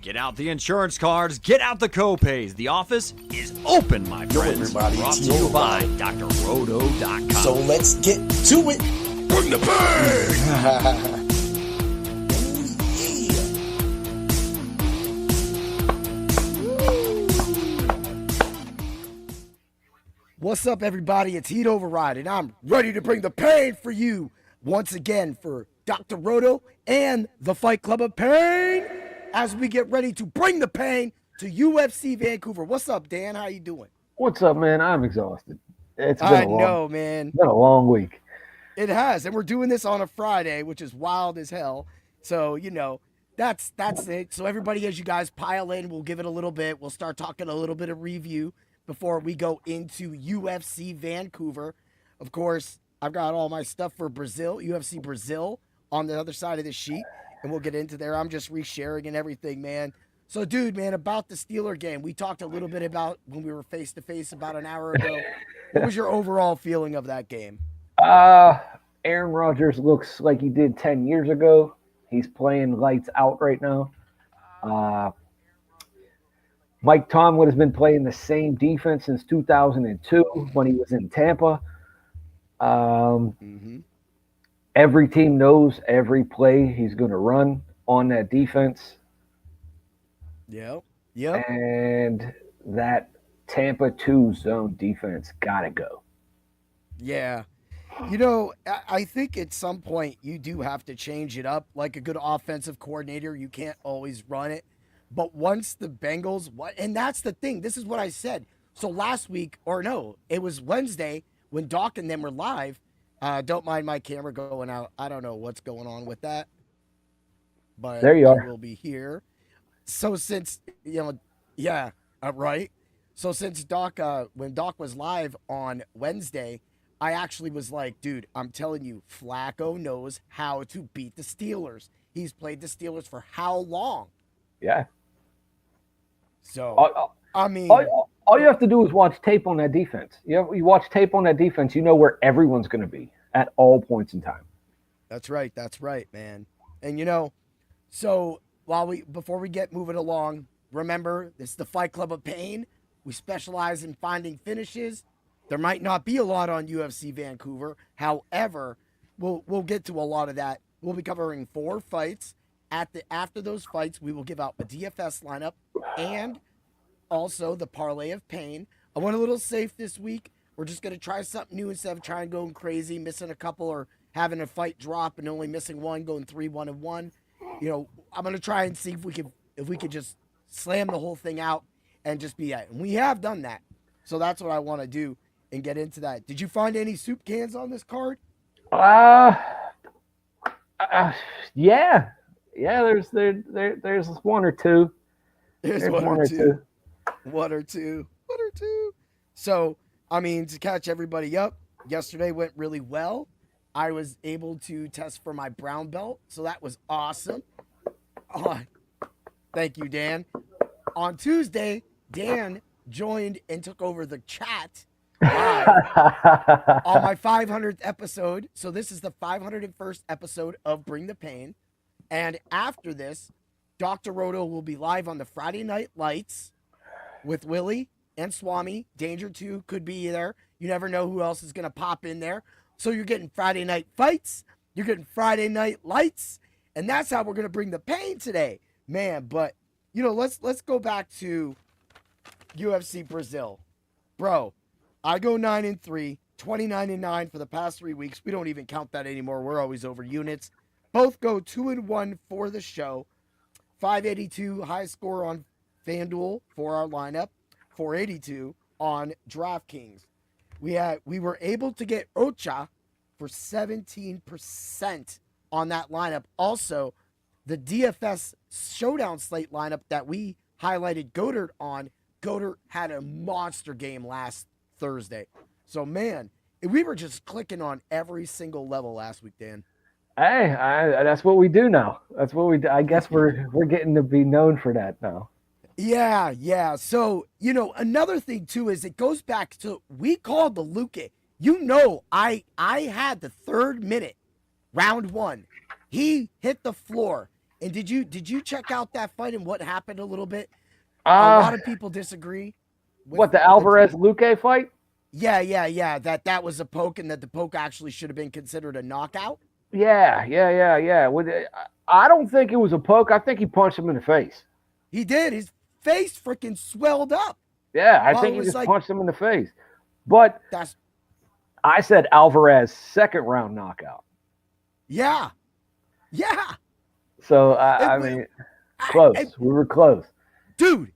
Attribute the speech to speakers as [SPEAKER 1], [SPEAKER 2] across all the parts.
[SPEAKER 1] Get out the insurance cards, get out the co-pays. The office is open, my friends.
[SPEAKER 2] Everybody,
[SPEAKER 1] Brought to you by drroto.com.
[SPEAKER 2] So let's get to it. Bring the pain!
[SPEAKER 3] What's up, everybody? It's Heat Override, and I'm ready to bring the pain for you once again for Dr. Roto and the Fight Club of Pain as we get ready to bring the pain to UFC Vancouver. What's up, Dan? How you doing?
[SPEAKER 4] What's up, man? I'm exhausted. It's been
[SPEAKER 3] I know, man.
[SPEAKER 4] It's been a long week.
[SPEAKER 3] It has, and we're doing this on a Friday, which is wild as hell. So, you know, that's it. So everybody, as you guys pile in, we'll give it a little bit. We'll start talking a little bit of review before we go into UFC Vancouver. Of course, I've got all my stuff for Brazil, UFC Brazil, on the other side of the sheet, and we'll get into there. I'm just resharing and everything, man. So, dude, man, about the Steeler game, we talked a little bit about when we were face-to-face about an hour ago. What was your overall feeling of that game?
[SPEAKER 4] Aaron Rodgers looks like he did 10 years ago. He's playing lights out right now. Mike Tomlin has been playing the same defense since 2002 when he was in Tampa. Every team knows every play he's going to run on that defense.
[SPEAKER 3] Yep.
[SPEAKER 4] And that Tampa 2 zone defense got to go.
[SPEAKER 3] Yeah. You know, I think at some point you do have to change it up. Like a good offensive coordinator, you can't always run it. But once the Bengals, and that's the thing, this is what I said. So last week, or no, it was Wednesday when Doc and them were live. Don't mind my camera going out. I don't know what's going on with that. But
[SPEAKER 4] there you are.
[SPEAKER 3] We'll be here. So since, right. So since Doc, when Doc was live on Wednesday, I actually was like, dude, I'm telling you, Flacco knows how to beat the Steelers. He's played the Steelers for how long?
[SPEAKER 4] Yeah.
[SPEAKER 3] So, I mean,
[SPEAKER 4] all you have to do is watch tape on that defense. You watch tape on that defense, you know where everyone's going to be at all points in time.
[SPEAKER 3] That's right, man. And you know, so before we get moving along, remember, this is the Fight Club of Pain. We specialize in finding finishes. There might not be a lot on UFC Vancouver. However, we'll get to a lot of that. We'll be covering 4 fights. After those fights, we will give out a DFS lineup and also the Parlay of Pain. I went a little safe this week. We're just going to try something new instead of trying going crazy, missing a couple or having a fight drop and only missing one, going 3-1-1. You know, I'm going to try and see if we could just slam the whole thing out and just be at. And we have done that. So that's what I want to do and get into that. Did you find any soup cans on this card?
[SPEAKER 4] Yeah. Yeah, there's one or two.
[SPEAKER 3] There's one or two. One or two. So, I mean, to catch everybody up, yesterday went really well. I was able to test for my brown belt, so that was awesome. Thank you, Dan. On Tuesday, Dan joined and took over the chat live on my 500th episode. So this is the 501st episode of Bring the Pain. And after this, Dr. Roto will be live on the Friday Night Lights with Willie and Swami. Danger 2 could be there. You never know who else is going to pop in there. So you're getting Friday Night Fights. You're getting Friday Night Lights. And that's how we're going to bring the pain today. Man, but, you know, let's go back to UFC Brazil. Bro, I go 9-3, 29-9 for the past 3 weeks. We don't even count that anymore. We're always over units. Both go 2-1 for the show. 582 high score on FanDuel for our lineup. 482 on DraftKings. We were able to get Ocha for 17% on that lineup. Also, the DFS showdown slate lineup that we highlighted Goddard on, Goddard had a monster game last Thursday. So, man, we were just clicking on every single level last week, Dan.
[SPEAKER 4] Hey, that's what we do now. That's what we do. I guess we're getting to be known for that now.
[SPEAKER 3] Yeah. So, you know, another thing, too, is it goes back to we called the Luque. You know, I had the 3rd minute, round 1. He hit the floor. And did you check out that fight and what happened a little bit? A lot of people disagree.
[SPEAKER 4] What, the Alvarez-Luque fight?
[SPEAKER 3] Yeah. That was a poke, and that the poke actually should have been considered a knockout.
[SPEAKER 4] Yeah. I don't think it was a poke. I think he punched him in the face.
[SPEAKER 3] He did. His face freaking swelled up.
[SPEAKER 4] Yeah, I think he just punched him in the face. But I said Alvarez second round knockout.
[SPEAKER 3] Yeah.
[SPEAKER 4] So I mean, close. We were close,
[SPEAKER 3] dude.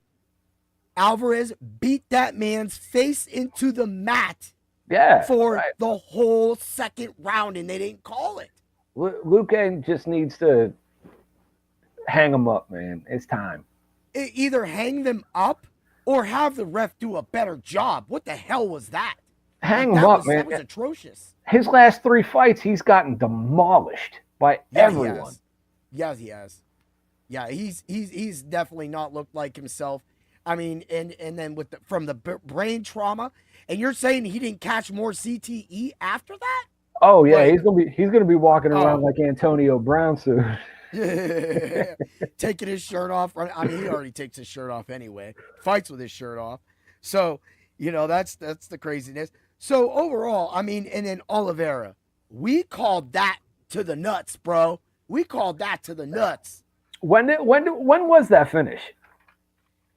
[SPEAKER 3] Alvarez beat that man's face into the mat.
[SPEAKER 4] Yeah,
[SPEAKER 3] for the whole second round, and they didn't call it.
[SPEAKER 4] Luque just needs to hang him up, man. It's time.
[SPEAKER 3] Either hang them up or have the ref do a better job. What the hell was that?
[SPEAKER 4] Hang him up, man.
[SPEAKER 3] That was atrocious.
[SPEAKER 4] His last 3 fights, he's gotten demolished by everyone.
[SPEAKER 3] Yes, he has. Yeah, he's definitely not looked like himself. I mean, and then from the brain trauma, and you're saying he didn't catch more CTE after that?
[SPEAKER 4] Oh yeah, he's gonna be walking around like Antonio Brown soon.
[SPEAKER 3] Taking his shirt off. I mean, he already takes his shirt off anyway. Fights with his shirt off. So, that's the craziness. So overall, I mean, and then Oliveira, we called that to the nuts, bro. We called that to the nuts.
[SPEAKER 4] When was that finish?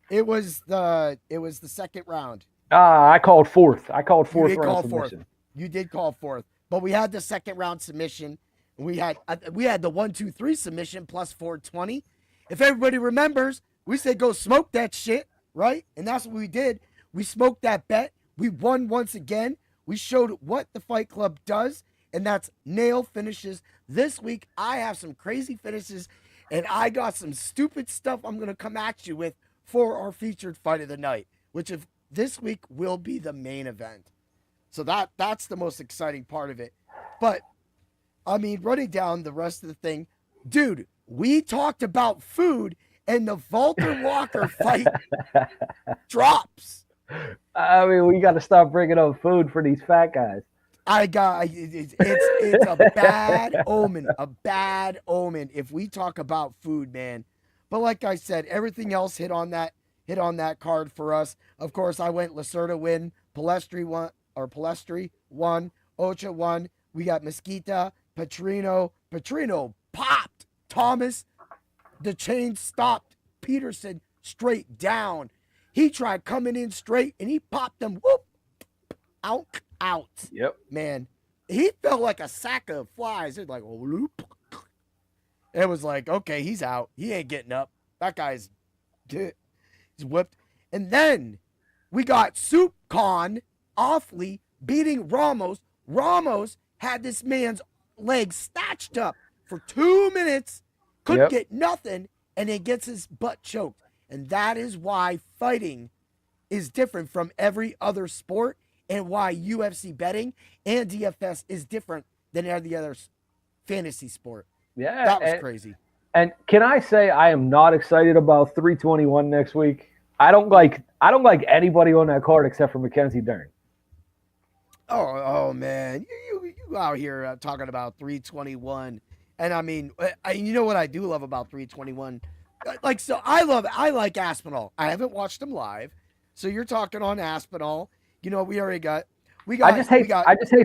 [SPEAKER 3] It was the second round.
[SPEAKER 4] I called fourth. I called fourth round submission.
[SPEAKER 3] You did call fourth, but we had the second round submission. We had the 1-2-3 submission plus 420. If everybody remembers, we said go smoke that shit, right? And that's what we did. We smoked that bet. We won once again. We showed what the Fight Club does, and that's nail finishes. This week, I have some crazy finishes, and I got some stupid stuff I'm going to come at you with for our featured fight of the night, which this week will be the main event. So that's the most exciting part of it. But, I mean, running down the rest of the thing, dude, we talked about food, and the Walter Walker fight drops.
[SPEAKER 4] I mean, we got to stop bringing up food for these fat guys.
[SPEAKER 3] It's a bad omen, if we talk about food, man. But like I said, everything else hit on that card for us. Of course, I went Lacerda win, Palestri won, Ocha won. We got Mesquita, Petrino popped Thomas. The chain stopped Peterson straight down. He tried coming in straight, and he popped them. Whoop, out.
[SPEAKER 4] Yep.
[SPEAKER 3] Man, he felt like a sack of flies. It's like, whoop. It was like, okay, he's out. He ain't getting up. That guy's he's whipped. And then we got Soup Con awfully beating Ramos. Ramos had this man's legs snatched up for 2 minutes, couldn't get nothing, and then gets his butt choked. And that is why fighting is different from every other sport, and why UFC betting and DFS is different than every other fantasy sport.
[SPEAKER 4] Yeah.
[SPEAKER 3] That was crazy.
[SPEAKER 4] And can I say I am not excited about 321 next week? I don't like anybody on that card except for Mackenzie Dern.
[SPEAKER 3] Oh man, you out here talking about 321, and I mean, you know what I do love about 321? Like, so I like Aspinall. I haven't watched him live, so you're talking on Aspinall. You know, we got. I just hate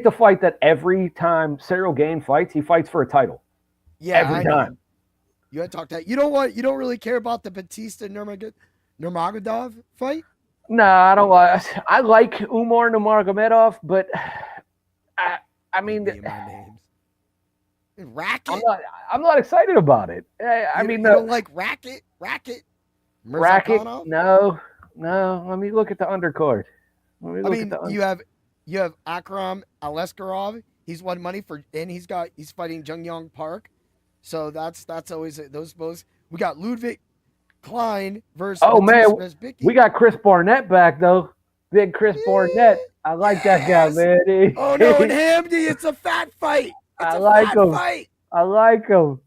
[SPEAKER 3] the fight that every time Cyril Gane fights, he fights for a title.
[SPEAKER 4] Yeah, every time.
[SPEAKER 3] You had to talk that. You know what? You don't really care about the Batista Nurmagomedov fight?
[SPEAKER 4] No, I don't like. I like Umar Nurmagomedov, but I mean,
[SPEAKER 3] Racket.
[SPEAKER 4] I'm not excited about it.
[SPEAKER 3] You don't like Racket.
[SPEAKER 4] Racket. No. Let me look at the undercard.
[SPEAKER 3] You have Akram Aleskarov. He's won money and he's fighting Jung Yong Park. So that's always those both. We got Ludwig Klein versus.
[SPEAKER 4] Oh man, we got Chris Barnett back though. Big Chris Barnett. I like that guy, man.
[SPEAKER 3] Oh no, and Hamdi, it's a fat fight.
[SPEAKER 4] I like him.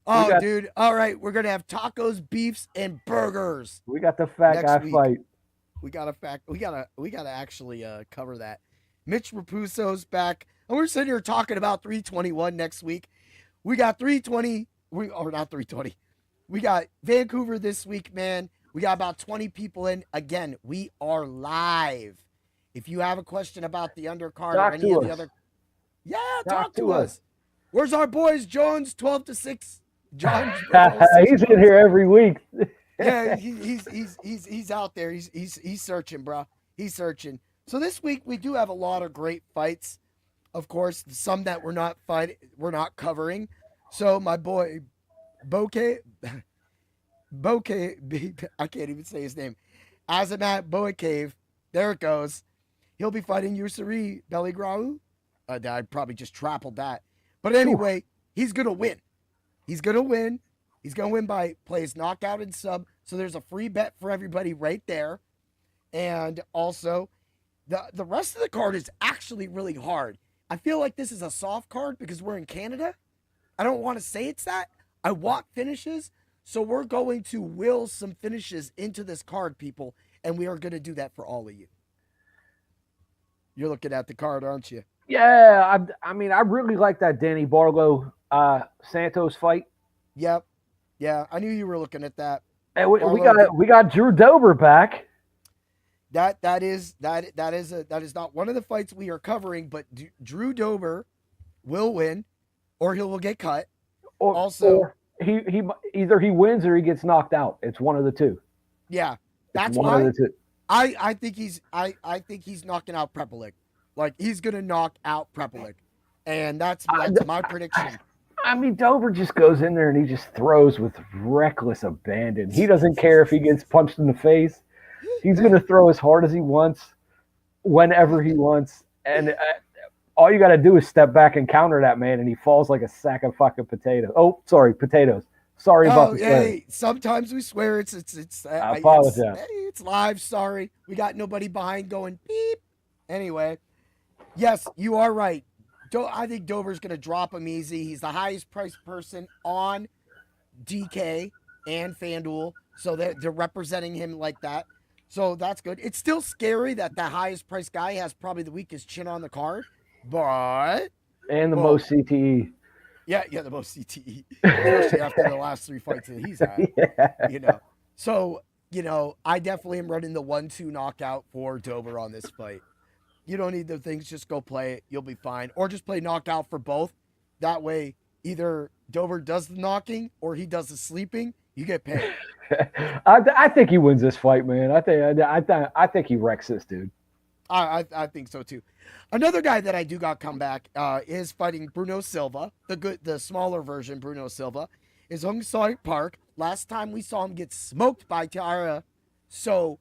[SPEAKER 3] Oh, dude. All right, we're gonna have tacos, beefs, and burgers.
[SPEAKER 4] We got the fat guy fight.
[SPEAKER 3] We gotta actually cover that. Mitch Rapuso's back, and we're sitting here talking about 321 next week. We got 320. or not 320. We got Vancouver this week, man. We got about 20 people in. Again, we are live. If you have a question about the undercard or any of the other, talk to us. Where's our boys, Jones? 12 to 6. John.
[SPEAKER 4] He's in here every week.
[SPEAKER 3] Yeah, he's out there. He's searching, bro. He's searching. So this week we do have a lot of great fights. Of course, some that we're not covering. So my boy, Bokeh, I can't even say his name. Azamat Boakave, there it goes. He'll be fighting Yusuri Belligrau. I probably just trampled that. But anyway, he's going to win. He's going to win. He's going to win by plays knockout and sub. So there's a free bet for everybody right there. And also, the rest of the card is actually really hard. I feel like this is a soft card because we're in Canada. I don't want to say it's that. I want finishes. So we're going to will some finishes into this card, people. And we are going to do that for all of you. You're looking at the card, aren't you?
[SPEAKER 4] Yeah, I mean, I really like that Danny Barlow Santos fight.
[SPEAKER 3] Yep. Yeah, I knew you were looking at that.
[SPEAKER 4] And we got Drew Dober back.
[SPEAKER 3] That is not one of the fights we are covering, but Drew Dober will win, or he will get cut. Or
[SPEAKER 4] he either he wins or he gets knocked out. It's one of the two.
[SPEAKER 3] Yeah, that's
[SPEAKER 4] one
[SPEAKER 3] why
[SPEAKER 4] of the two.
[SPEAKER 3] I think he's knocking out Prepelic. Like, he's gonna knock out Prepelic, and that's my prediction.
[SPEAKER 4] I mean, Dober just goes in there and he just throws with reckless abandon. He doesn't care if he gets punched in the face. He's going to throw as hard as he wants, whenever he wants. And all you got to do is step back and counter that man, and he falls like a sack of fucking potatoes. Oh, sorry, potatoes. Sorry about the swear.
[SPEAKER 3] Hey, sometimes we swear. It's
[SPEAKER 4] I apologize.
[SPEAKER 3] It's live. Sorry. We got nobody behind going beep. Anyway, yes, you are right. I think Dober's going to drop him easy. He's the highest priced person on DK and FanDuel, so they're representing him like that. So that's good. It's still scary that the highest priced guy has probably the weakest chin on the card, but
[SPEAKER 4] most CTE.
[SPEAKER 3] Yeah, the most CTE, especially after the last 3 fights that he's had.
[SPEAKER 4] Yeah.
[SPEAKER 3] So I definitely am running the 1-2 knockout for Dober on this fight. You don't need the things. Just go play it. You'll be fine. Or just play knockout for both. That way, either Dober does the knocking or he does the sleeping. You get paid.
[SPEAKER 4] I think he wins this fight, man. I think he wrecks this dude.
[SPEAKER 3] I think so too. Another guy that I do got come back is fighting Bruno Silva. The smaller version, Bruno Silva, is Hung Soi Park. Last time we saw him get smoked by Tiara. So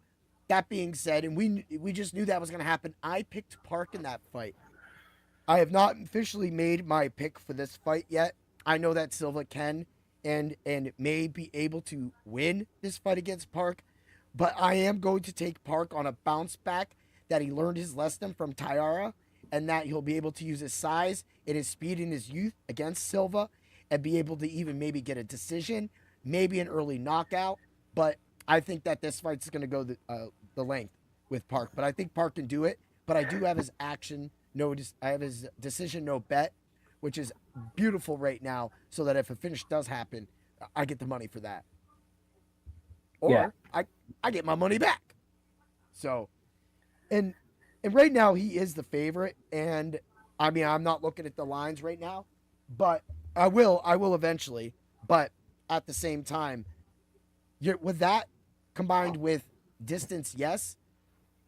[SPEAKER 3] that being said, and we just knew that was going to happen, I picked Park in that fight. I have not officially made my pick for this fight yet. I know that Silva can and may be able to win this fight against Park, but I am going to take Park on a bounce back that he learned his lesson from Tiara, and that he'll be able to use his size and his speed and his youth against Silva and be able to even maybe get a decision, maybe an early knockout. But I think that this fight's going to go the length with Park. But I think Park can do it. But I do have his I have his decision no bet, which is beautiful right now, so that if a finish does happen, I get the money for that. Or I get my money back. So, and right now he is the favorite. And I mean, I'm not looking at the lines right now, but I will eventually. But at the same time, with that combined with distance, yes,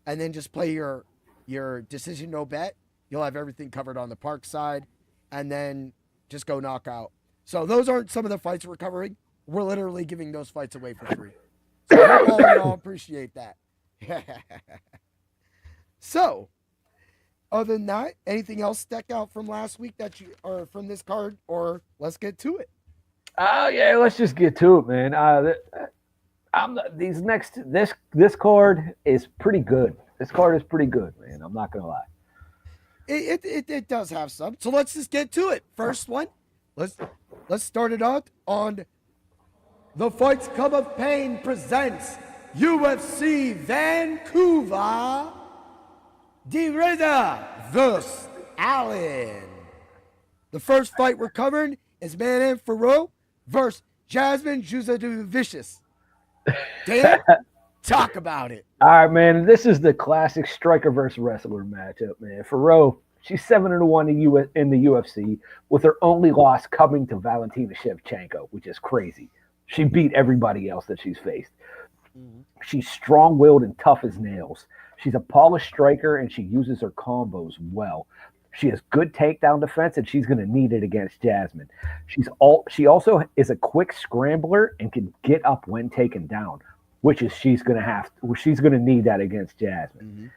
[SPEAKER 3] and then just play your decision no bet, you'll have everything covered on the Park side, and then just go knockout. So those aren't some of the fights we're covering. We're literally giving those fights away for free. So I hope all of y'all appreciate that. So, other than that, anything else stuck out from last week or from this card, or let's get to it?
[SPEAKER 4] Oh yeah, let's just get to it, man. This card is pretty good. This card is pretty good, man. I'm not gonna lie.
[SPEAKER 3] It does have some. So let's just get to it. First one, let's start it out on the Fights Club of Pain presents UFC Vancouver. De Ridder vs. Allen. The first fight we're covering is Manon Fiorot versus Jasmine Vicious. Dan, talk about it.
[SPEAKER 4] All right, man. This is the classic striker versus wrestler matchup, man. Ferro, she's 7-1 in the UFC, with her only loss coming to Valentina Shevchenko, which is crazy. She beat everybody else that she's faced. She's strong-willed and tough as nails. She's a polished striker, and she uses her combos well. She has good takedown defense, and she's going to need it against Jasmine. She also is a quick scrambler and can get up when taken down, which is she's going to need that against Jasmine.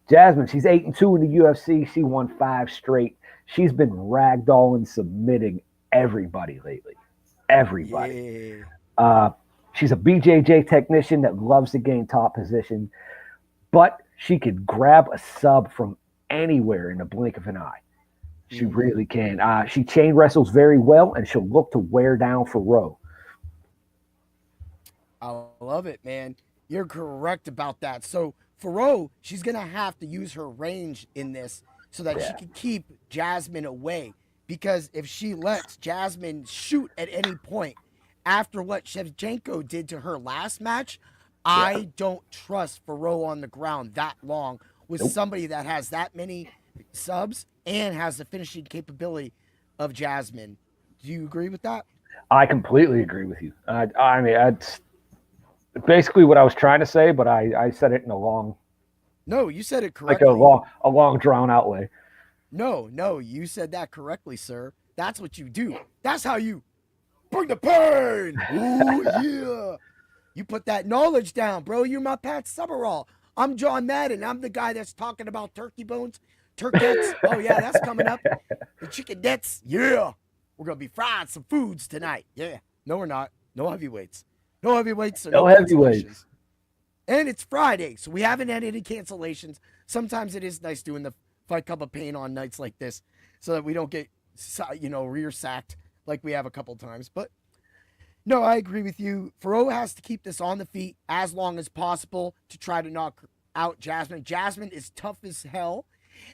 [SPEAKER 4] Jasmine, she's 8-2 in the UFC. She won 5 straight. She's been ragdolling, submitting everybody lately. Everybody.
[SPEAKER 3] Yeah.
[SPEAKER 4] She's a BJJ technician that loves to gain top position, but she could grab a sub from anywhere in the blink of an eye. She really can. She chain wrestles very well, and she'll look to wear down Ferro.
[SPEAKER 3] I love it, man. You're correct about that. So Ferro, she's going to have to use her range in this so that she can keep Jasmine away. Because if she lets Jasmine shoot at any point after what Shevchenko did to her last match, I don't trust Ferro on the ground that long with somebody that has that many subs and has the finishing capability of Jasmine. Do you agree with that?
[SPEAKER 4] I completely agree with you. I mean, that's basically what I was trying to say, but I said it in a long...
[SPEAKER 3] No, you said it correctly.
[SPEAKER 4] Like a long drawn-out way.
[SPEAKER 3] No, you said that correctly, sir. That's what you do. That's how you bring the pain. Ooh, yeah. You put that knowledge down, bro. You're my Pat Summerall. I'm John Madden. I'm the guy that's talking about turkey bones, turkettes. Oh, yeah, that's coming up. The chickenettes. Yeah. We're going to be frying some foods tonight. Yeah. No, we're not. No heavyweights. No heavyweights. So
[SPEAKER 4] no heavyweights.
[SPEAKER 3] And it's Friday, so we haven't had any cancellations. Sometimes it is nice doing the Fight Cup of Pain on nights like this so that we don't get, rear sacked like we have a couple times. But no, I agree with you. Ferro has to keep this on the feet as long as possible to try to knock out Jasmine. Jasmine is tough as hell,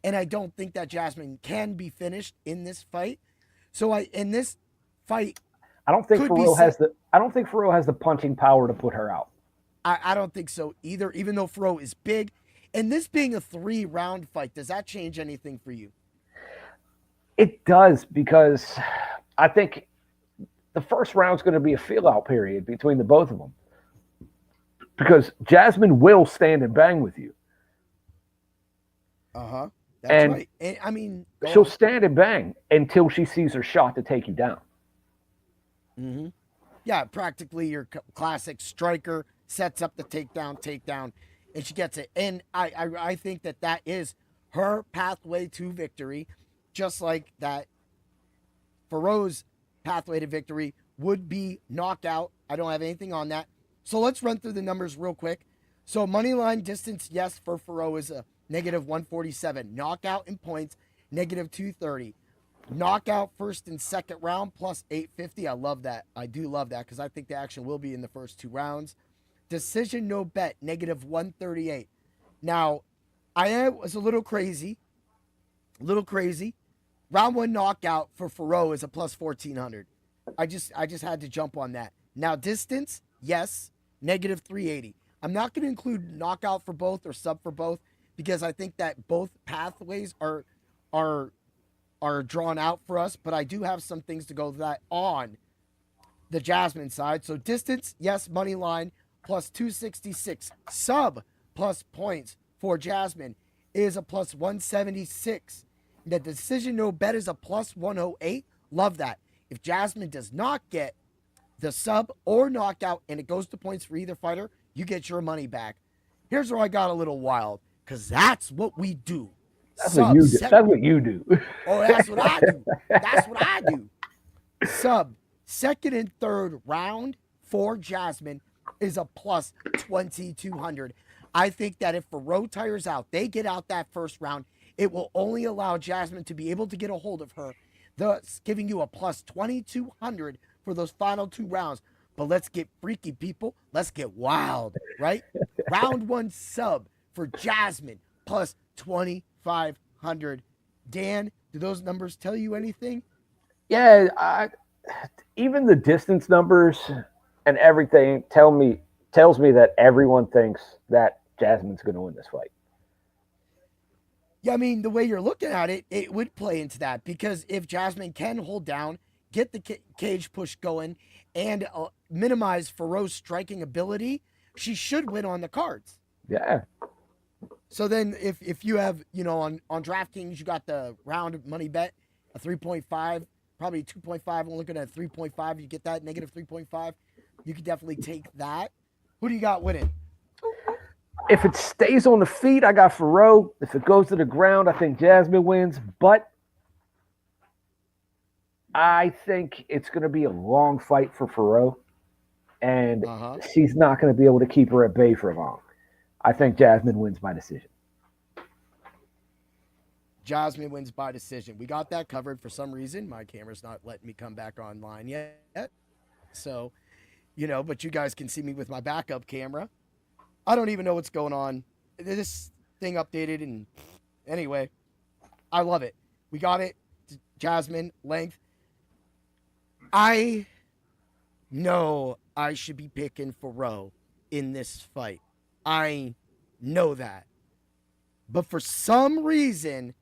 [SPEAKER 3] and I don't think that Jasmine can be finished in this fight. So in this fight,
[SPEAKER 4] I don't think Ferro has the punching power to put her out.
[SPEAKER 3] I don't think so either, even though Ferro is big. And this being a 3-round fight, does that change anything for you?
[SPEAKER 4] It does, because I think the first round's going to be a feel-out period between the both of them. Because Jasmine will stand and bang with you.
[SPEAKER 3] Uh-huh. That's right. And, I mean...
[SPEAKER 4] She'll stand and bang until she sees her shot to take you down.
[SPEAKER 3] Mm-hmm. Yeah, practically your classic striker sets up the takedown, and she gets it. And I think that is her pathway to victory, just like that Ferro's pathway to victory would be knockout. I don't have anything on that. So let's run through the numbers real quick. So money line distance, yes, for Ferro is a -147. Knockout in points, -230. Knockout first and second round, +850. I love that. I do love that because I think the action will be in the first 2 rounds. Decision no bet, -138. Now, I was a little crazy. Round 1 knockout for Ferro is a +1400. I just had to jump on that. Now, distance, yes, -380. I'm not going to include knockout for both or sub for both because I think that both pathways are drawn out for us, but I do have some things to go that on the Jasmine side. So distance, yes, money line, +266. Sub plus points for Jasmine is a +176. The decision no bet is a +108. Love that. If Jasmine does not get the sub or knockout and it goes to points for either fighter, you get your money back. Here's where I got a little wild, because that's what we do.
[SPEAKER 4] That's what you do. That's what you do.
[SPEAKER 3] Oh, that's what I do. That's what I do. Sub, second and third round for Jasmine is a +2200. I think that if Ferro tires out, they get out that first round, it will only allow Jasmine to be able to get a hold of her, thus giving you a +2200 for those final 2 rounds. But let's get freaky, people. Let's get wild, right? Round 1 sub for Jasmine, +2500. Dan, do those numbers tell you anything?
[SPEAKER 4] Yeah, even the distance numbers and everything tells me that everyone thinks that Jasmine's going to win this fight.
[SPEAKER 3] Yeah, I mean, the way you're looking at it, it would play into that because if Jasmine can hold down, get the cage push going, and minimize Faro's striking ability, she should win on the cards.
[SPEAKER 4] Yeah.
[SPEAKER 3] So then if you have, on DraftKings, you got the round money bet, a 3.5, probably 2.5. I'm looking at 3.5. You get that negative 3.5. You could definitely take that. Who do you got winning?
[SPEAKER 4] If it stays on the feet, I got Faro. If it goes to the ground, I think Jasmine wins. But I think it's going to be a long fight for Faro. And she's not going to be able to keep her at bay for long. I think Jasmine wins by decision.
[SPEAKER 3] Jasmine wins by decision. We got that covered. For some reason, my camera's not letting me come back online yet. So, but you guys can see me with my backup camera. I don't even know what's going on. This thing updated, and anyway, I love it. We got it. Jasmine, length. I know I should be picking Faro in this fight. I know that. But for some reason,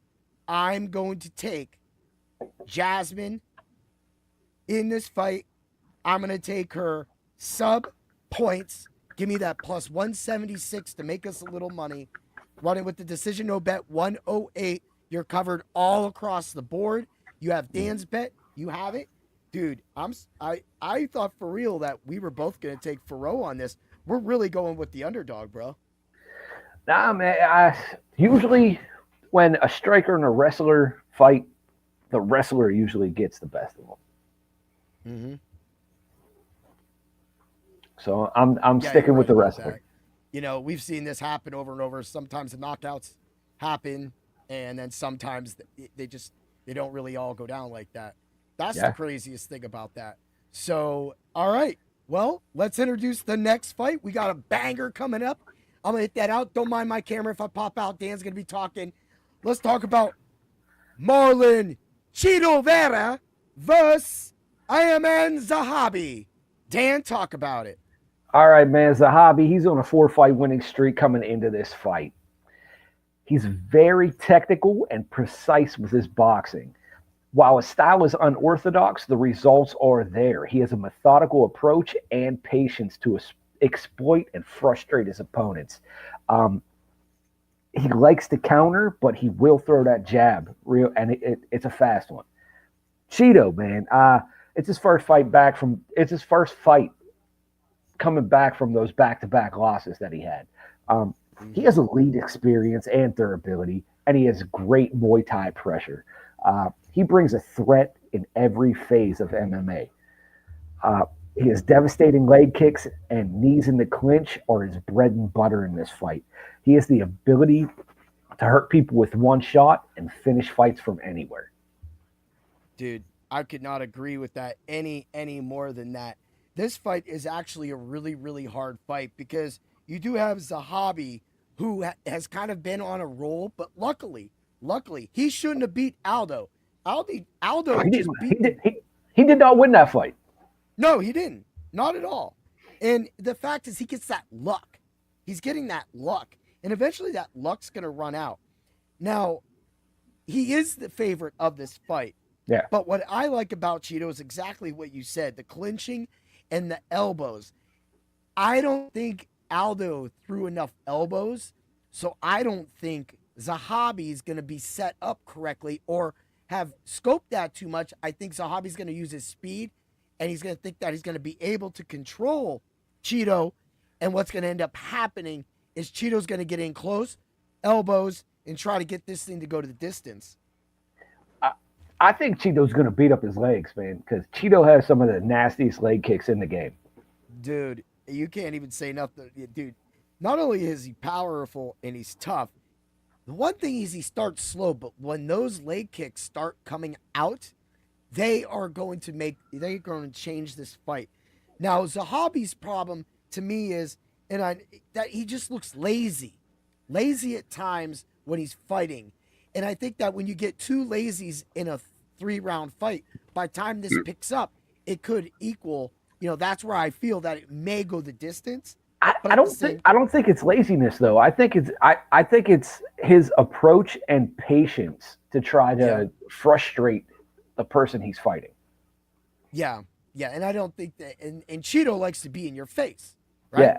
[SPEAKER 3] I'm going to take Jasmine in this fight. I'm going to take her sub points. Give me that plus 176 to make us a little money. Running with the decision no bet 108. You're covered all across the board. You have Dan's bet. You have it. Dude, I thought for real that we were both going to take Faro on this. We're really going with the underdog, bro.
[SPEAKER 4] Nah, man. Usually when a striker and a wrestler fight, the wrestler usually gets the best of them. Mm-hmm. So I'm sticking with the wrestler.
[SPEAKER 3] We've seen this happen over and over. Sometimes the knockouts happen, and then sometimes they don't really all go down like that. That's the craziest thing about that. So, all right. Well, let's introduce the next fight. We got a banger coming up. I'm going to hit that out. Don't mind my camera if I pop out. Dan's going to be talking. Let's talk about Marlon Chito Vera versus Ayman Zahabi. Dan, talk about it.
[SPEAKER 4] All right, man. Zahabi, he's on a 4-fight winning streak coming into this fight. He's very technical and precise with his boxing. While his style is unorthodox, the results are there. He has a methodical approach and patience to exploit and frustrate his opponents. He likes to counter, but he will throw that jab, and it's a fast one. Chito, man, it's his first fight coming back from those back-to-back losses that he had. He has elite experience and durability, and he has great Muay Thai pressure. He brings a threat in every phase of MMA. He has devastating leg kicks, and knees in the clinch are his bread and butter in this fight. He has the ability to hurt people with one shot and finish fights from anywhere.
[SPEAKER 3] Dude, I could not agree with that any more than that. This fight is actually a really, really hard fight because you do have Zahabi, who has kind of been on a roll, but luckily, he shouldn't have beat Aldo. Aldo
[SPEAKER 4] he did not win that fight.
[SPEAKER 3] No, he didn't. Not at all. And the fact is he gets that luck. He's getting that luck. And eventually that luck's going to run out. Now, he is the favorite of this fight.
[SPEAKER 4] Yeah.
[SPEAKER 3] But what I like about Chito is exactly what you said, the clinching and the elbows. I don't think Aldo threw enough elbows, so I don't think Zahabi is going to be set up correctly or have scoped that too much. I think Zahabi's going to use his speed, and he's going to think that he's going to be able to control Chito, and what's going to end up happening is Chito's going to get in close, elbows, and try to get this thing to go to the distance.
[SPEAKER 4] I think Chito's going to beat up his legs, man, because Chito has some of the nastiest leg kicks in the game.
[SPEAKER 3] Dude, you can't even say nothing. Dude, not only is he powerful and he's tough, the one thing is he starts slow, but when those leg kicks start coming out, they're going to change this fight. Now, Zahabi's problem to me is that he just looks lazy at times when he's fighting. And I think that when you get two lazies in a 3-round fight, by the time this picks up, it could equal. That's where I feel that it may go the distance.
[SPEAKER 4] I don't think it's laziness though. I think it's his approach and patience to try to frustrate the person he's fighting.
[SPEAKER 3] Yeah, and I don't think that. And Cheeto likes to be in your face, right?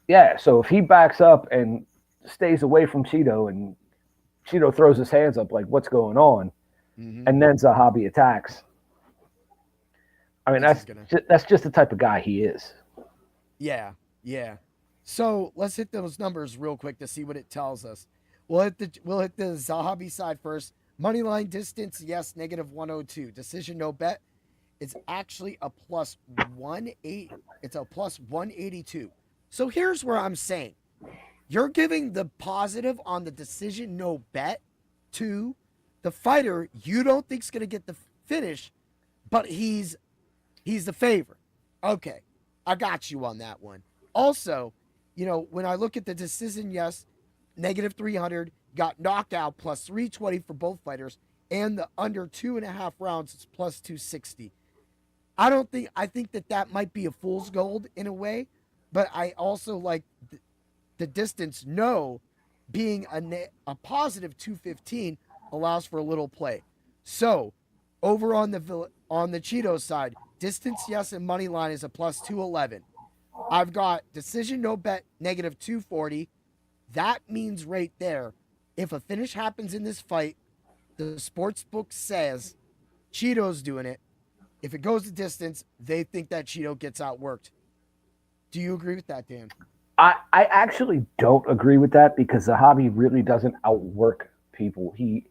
[SPEAKER 4] Yeah. So if he backs up and stays away from Cheeto, and Cheeto throws his hands up like, "What's going on?" And then Zahabi attacks. I mean, that's just the type of guy he is.
[SPEAKER 3] Yeah. So let's hit those numbers real quick to see what it tells us. We'll hit the Zahabi side first. Moneyline distance, yes, -102. Decision, no bet. It's actually a +1.8. It's a +182. So here's where I'm saying, you're giving the positive on the decision, no bet to the fighter you don't think's gonna get the finish, but he's the favorite. Okay, I got you on that one. Also, when I look at the decision, yes, -300, got knockout +320 for both fighters, and the under 2.5 rounds is +260. I think that might be a fool's gold in a way, but I also like the distance, no, being a positive 215 allows for a little play. So over on the Cheeto side, distance, yes, and money line is a +211. I've got decision, no bet, -240. That means right there, if a finish happens in this fight, the sports book says Cheeto's doing it. If it goes the distance, they think that Cheeto gets outworked. Do you agree with that, Dan?
[SPEAKER 4] I actually don't agree with that because Zahabi really doesn't outwork people. He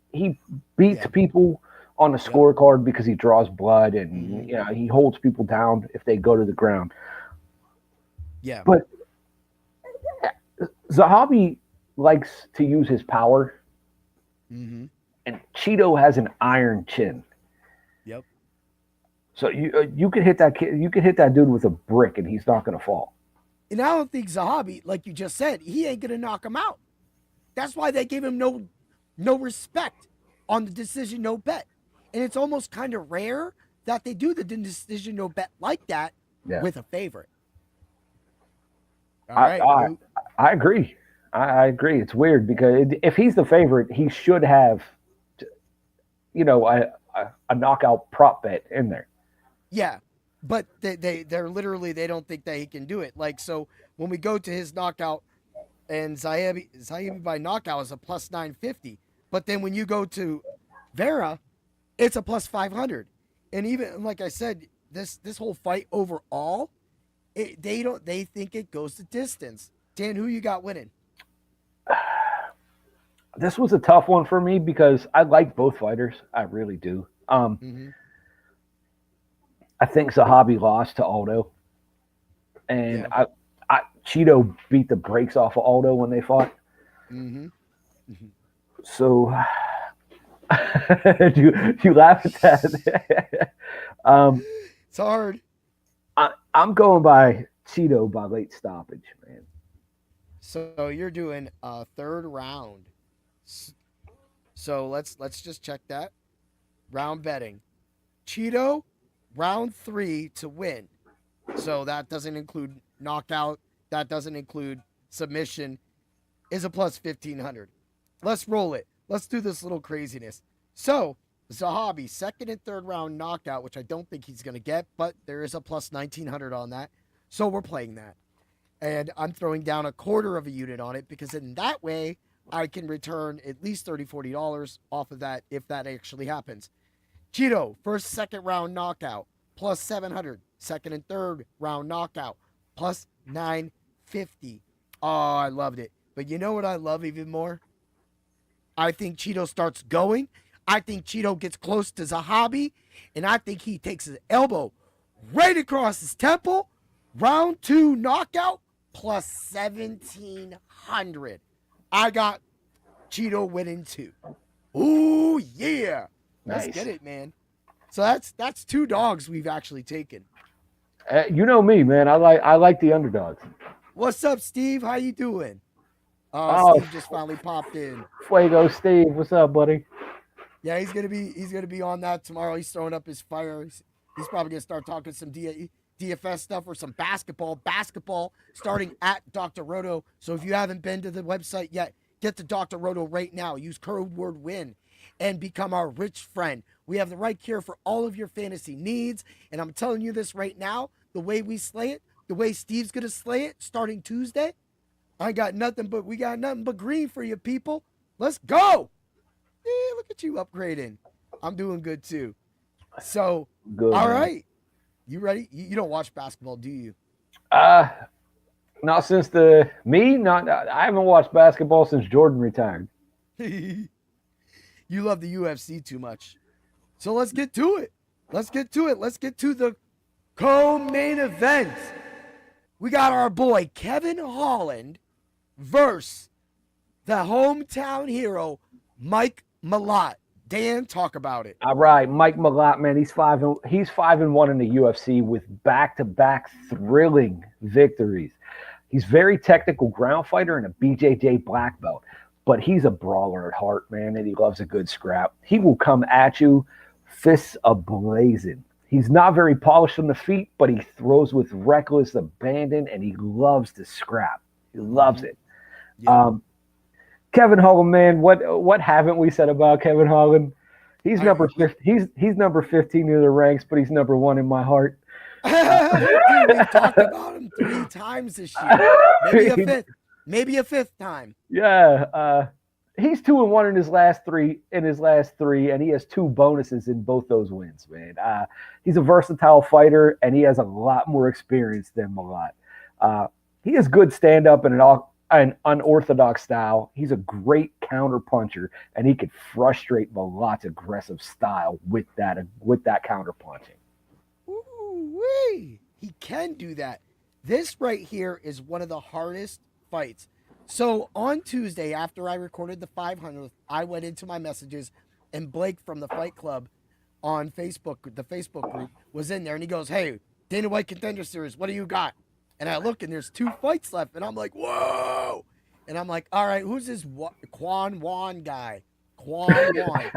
[SPEAKER 4] beats people on the scorecard because he draws blood and he holds people down if they go to the ground.
[SPEAKER 3] Yeah.
[SPEAKER 4] But Zahabi likes to use his power, and Cheeto has an iron chin.
[SPEAKER 3] Yep.
[SPEAKER 4] So you could hit that kid, you could hit that dude with a brick, and he's not going to fall.
[SPEAKER 3] And I don't think Zahabi, like you just said, he ain't going to knock him out. That's why they gave him no respect on the decision, no bet. And it's almost kind of rare that they do the decision, no bet like that with a favorite. All right.
[SPEAKER 4] I agree. I agree. It's weird because if he's the favorite, he should have, a knockout prop bet in there.
[SPEAKER 3] Yeah, but they're literally, they don't think that he can do it. Like, so when we go to his knockout, and Zahabi by knockout is a +950, but then when you go to Vera, it's a +500. And even like I said, this whole fight overall, they think it goes the distance. Dan, who you got winning?
[SPEAKER 4] This was a tough one for me because I like both fighters. I really do. I think Zahabi lost to Aldo, and Cheeto beat the brakes off of Aldo when they fought. So, do you laugh at that?
[SPEAKER 3] It's hard.
[SPEAKER 4] I'm going by Cheeto by late stoppage, man.
[SPEAKER 3] So you're doing a third round. So let's just check that. Round betting. Cheeto, round 3 to win. So that doesn't include knockout. That doesn't include submission. Is a +1500. Let's roll it. Let's do this little craziness. So Zahabi, second and third round knockout, which I don't think he's going to get, but there is a +1900 on that. So we're playing that. And I'm throwing down a quarter of a unit on it because in that way, I can return at least $30, $40 off of that if that actually happens. Cheeto, first, second round knockout, +700. Second and third round knockout, +950. Oh, I loved it. But you know what I love even more? I think Cheeto starts going. I think Cheeto gets close to Zahabi, and I think he takes his elbow right across his temple. Round 2 knockout, +1700. I got Cheeto winning 2. Ooh, yeah. Let's get it, man. So that's 2 dogs we've actually taken.
[SPEAKER 4] You know me, man. I like the underdogs.
[SPEAKER 3] What's up, Steve? How you doing? Steve just finally popped in.
[SPEAKER 4] Fuego Steve, what's up, buddy?
[SPEAKER 3] Yeah, he's gonna be on that tomorrow. He's throwing up his fire. He's probably going to start talking some DFS stuff or some basketball. Basketball starting at Dr. Roto. So if you haven't been to the website yet, get to Dr. Roto right now. Use code word WIN and become our rich friend. We have the right cure for all of your fantasy needs. And I'm telling you this right now, the way we slay it, the way Steve's going to slay it starting Tuesday, we got nothing but green for you people. Let's go. Yeah, look at you upgrading. I'm doing good too. So,
[SPEAKER 4] Good,
[SPEAKER 3] all
[SPEAKER 4] man.
[SPEAKER 3] right. You ready? You don't watch basketball, do you?
[SPEAKER 4] Not since I haven't watched basketball since Jordan retired.
[SPEAKER 3] You love the UFC too much. So let's get to it. Let's get to the co-main event. We got our boy Kevin Holland versus the hometown hero Mike Malott. Dan, talk about it.
[SPEAKER 4] All right, Mike Malott, man, he's 5-1 in the UFC with back-to-back thrilling victories. He's very technical ground fighter and a BJJ black belt, but he's a brawler at heart, man, and he loves a good scrap. He will come at you, fists a-blazing. He's not very polished on the feet, but he throws with reckless abandon, and he loves to scrap. He loves it.
[SPEAKER 3] Yeah.
[SPEAKER 4] Kevin Holland, man, what haven't we said about Kevin Holland? He's number 15 in the ranks, but he's number 1 in my heart.
[SPEAKER 3] Dude, we've talked about him 3 times this year. Maybe a fifth time.
[SPEAKER 4] Yeah. He's 2-1 in his last three, and he has 2 bonuses in both those wins, man. He's a versatile fighter, and he has a lot more experience than Malott. He has good stand-up and an unorthodox style. He's a great counter puncher, and he could frustrate Malott's aggressive style with that counter punching.
[SPEAKER 3] Ooh-wee. He can do that. This right here is one of the hardest fights. So on Tuesday, after I recorded the 500th, I went into my messages, and Blake from the Fight Club on Facebook, the Facebook group, was in there, and he goes, "Hey, Dana White Contender Series, what do you got?" And I look, and there's 2 fights left, and I'm like, whoa! And I'm like, all right, who's this Quan Wan guy? Quan Wan.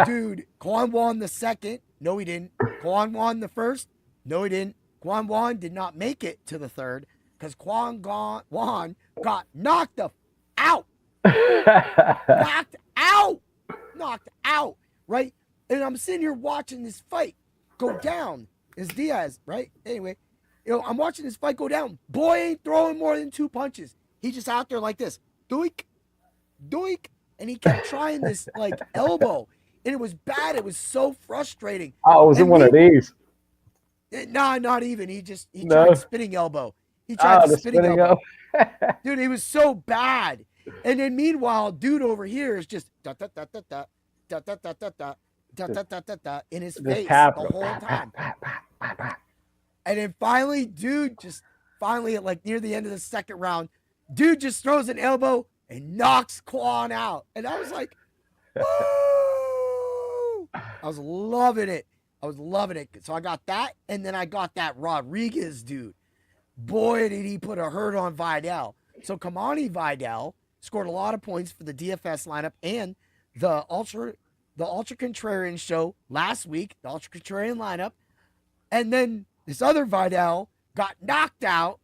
[SPEAKER 3] Dude, Quan Wan the second. No, he didn't. Quan Wan the first. No, he didn't. Quan Wan did not make it to the third because Quan Wan got knocked out. Knocked out, right? And I'm sitting here watching this fight go down. It's Diaz, right? Anyway, I'm watching this fight go down. Boy ain't throwing more than 2 punches. He's just out there like this. Doink, doink. And he kept trying this, like, elbow. And it was bad. It was so frustrating.
[SPEAKER 4] Oh, it was in one of these.
[SPEAKER 3] Nah, not even. He tried spinning elbow. He tried the spinning elbow. Dude, it was so bad. And then meanwhile, dude over here is just da-da-da-da-da, da-da-da-da-da, da-da-da-da-da in his face the whole time. And then finally, like near the end of the second round, dude just throws an elbow and knocks Quan out. And I was like, woo! I was loving it. So I got that, and then I got that Rodriguez dude. Boy, did he put a hurt on Vidal. So Kamani Vidal scored a lot of points for the DFS lineup and the Ultra Contrarian show last week, the Ultra Contrarian lineup. And then this other Vidal got knocked out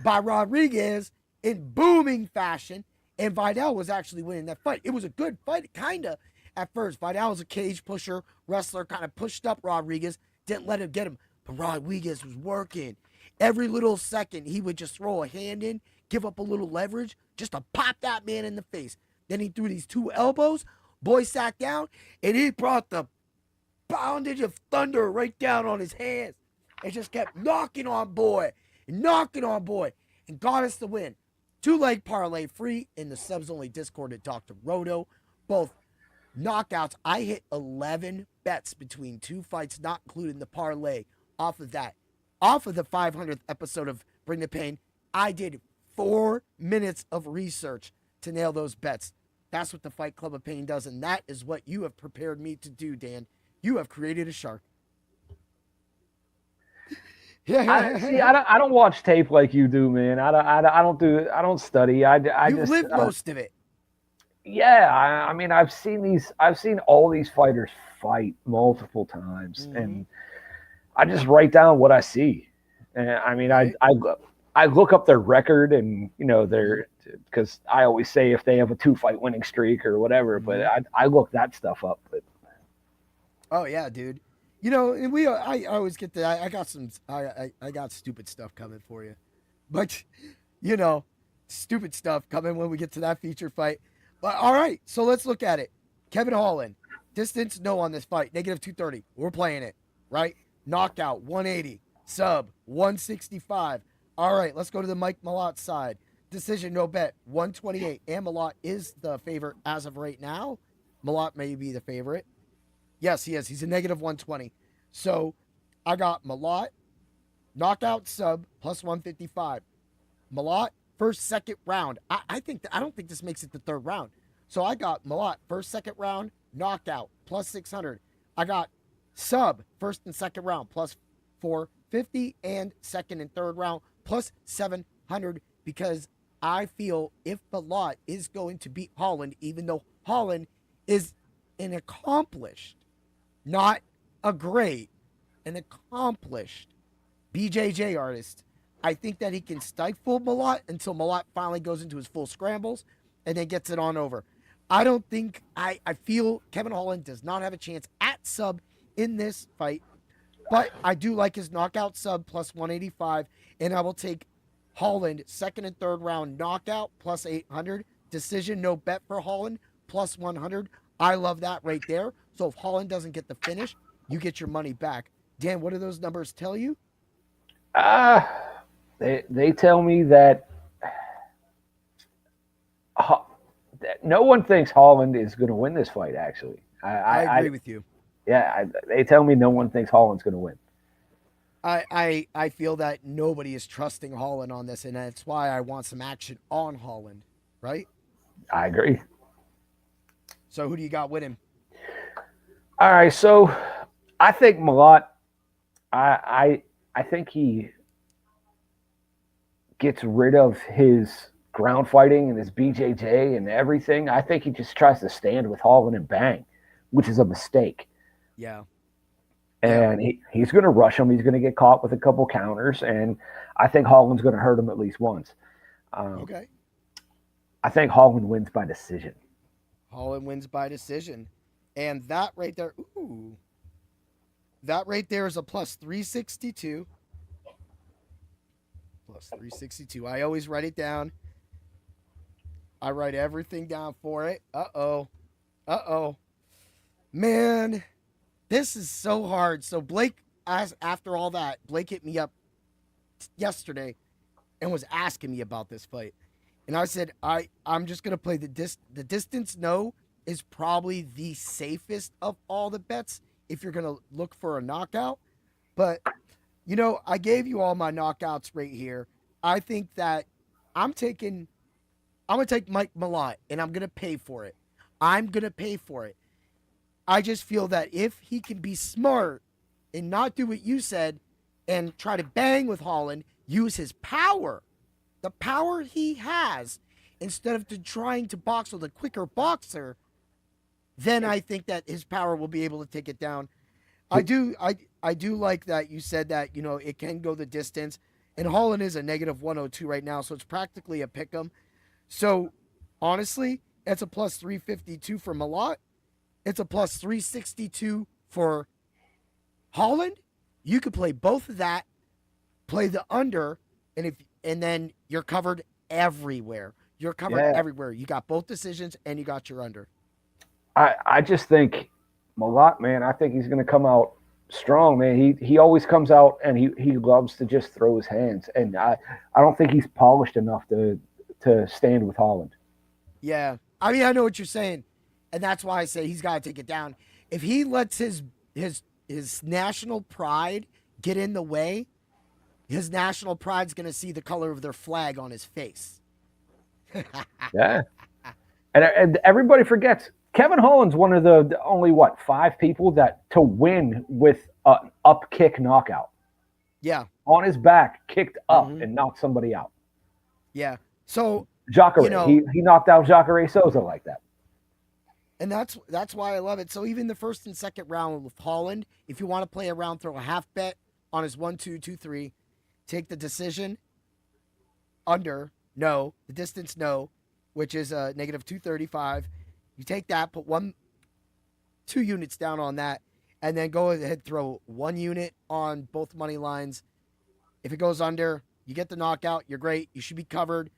[SPEAKER 3] by Rodriguez in booming fashion, and Vidal was actually winning that fight. It was a good fight, kind of, at first. Vidal was a cage pusher, wrestler, kind of pushed up Rodriguez, didn't let him get him, but Rodriguez was working. Every little second, he would just throw a hand in, give up a little leverage, just to pop that man in the face. Then he threw these 2 elbows, boy sat down, and he brought the poundage of thunder right down on his hands. And just kept knocking on boy, and got us the win. 2-leg parlay free in the subs only Discord at Dr. Roto. Both knockouts. I hit 11 bets between 2 fights, not including the parlay off of that. Off of the 500th episode of Bring the Pain, I did 4 minutes of research to nail those bets. That's what the Fight Club of Pain does, and that is what you have prepared me to do, Dan. You have created a shark.
[SPEAKER 4] I don't watch tape like you do, man. I don't study. You
[SPEAKER 3] just live most of it.
[SPEAKER 4] Yeah, I mean, I've seen all these fighters fight multiple times, and I just write down what I see. And I mean, I look up their record and, because I always say if they have a 2-fight winning streak or whatever, but I look that stuff up. But
[SPEAKER 3] oh yeah, dude. And I always get that. I got some, I got stupid stuff coming for you, but stupid stuff coming when we get to that feature fight. But all right, so let's look at it. Kevin Holland, distance no on this fight, -230. We're playing it, right? Knockout 180, sub 165. All right, let's go to the Mike Malott side. Decision no bet 128. And Malott is the favorite as of right now. Malott may be the favorite. Yes, he is. He's a -120. So I got Malott, knockout sub +155. Malott, first, second round. I don't think this makes it the third round. So I got Malott, first, second round, knockout, +600. I got sub, first and second round, +450, and second and third round, +700, because I feel if Malott is going to beat Holland, even though Holland is an accomplished, not a great, an accomplished BJJ artist, I think that he can stifle Malott until Malott finally goes into his full scrambles and then gets it on over. I don't think, I feel Kevin Holland does not have a chance at sub in this fight, but I do like his knockout sub +185, and I will take Holland second and third round knockout +800. Decision no bet for Holland +100. I love that right there. So if Holland doesn't get the finish, you get your money back. Dan, what do those numbers tell you?
[SPEAKER 4] They tell me that no one thinks Holland is going to win this fight, actually.
[SPEAKER 3] I agree with you.
[SPEAKER 4] Yeah, they tell me no one thinks Holland's going to win.
[SPEAKER 3] I feel that nobody is trusting Holland on this, and that's why I want some action on Holland, right?
[SPEAKER 4] I agree.
[SPEAKER 3] So who do you got winning?
[SPEAKER 4] All right, so I think Malott, I think he gets rid of his ground fighting and his BJJ and everything. I think he just tries to stand with Holland and bang, which is a mistake.
[SPEAKER 3] Yeah.
[SPEAKER 4] And he's going to rush him. He's going to get caught with a couple counters, and I think Holland's going to hurt him at least once.
[SPEAKER 3] Okay.
[SPEAKER 4] I think Holland wins by decision.
[SPEAKER 3] Holland wins by decision. And that right there, that right there is a +362. +362. I always write it down. I write everything down for it. Uh-oh. Man, this is so hard. So Blake, after all that, Blake hit me up yesterday and was asking me about this fight. And I said, I'm just going to play the distance no is probably the safest of all the bets if you're going to look for a knockout. But, I gave you all my knockouts right here. I think that I'm going to take Mike Malott, and I'm going to pay for it. I just feel that if he can be smart and not do what you said and try to bang with Holland, use his power, the power he has, instead of trying to box with a quicker boxer, then I think that his power will be able to take it down. I do like that you said that, it can go the distance. And Holland is a -102 right now, so it's practically a pick 'em. So, honestly, it's a +352 for Malott. It's a +362 for Holland. You could play both of that, play the under, and then you're covered everywhere. You're covered everywhere. You got both decisions, and you got your under.
[SPEAKER 4] I just think Malott, man, I think he's going to come out strong, man. He always comes out, and he loves to just throw his hands. And I don't think he's polished enough to stand with Holland.
[SPEAKER 3] Yeah. I mean, I know what you're saying, and that's why I say he's got to take it down. If he lets his national pride get in the way, his national pride's going to see the color of their flag on his face.
[SPEAKER 4] Yeah. And everybody forgets, Kevin Holland's one of the only, 5 people to win with an up kick knockout.
[SPEAKER 3] Yeah.
[SPEAKER 4] On his back, kicked up and knocked somebody out.
[SPEAKER 3] Yeah. So
[SPEAKER 4] Jacare, he knocked out Jacare Souza like that.
[SPEAKER 3] And that's why I love it. So even the first and second round with Holland, if you want to play around, throw a half bet on his 1-2, 2-3. Take the decision under, no. The distance, no, which is negative 235. You take that, put 2 units down on that, and then go ahead, throw 1 unit on both money lines. If it goes under, you get the knockout. You're great. You should be covered.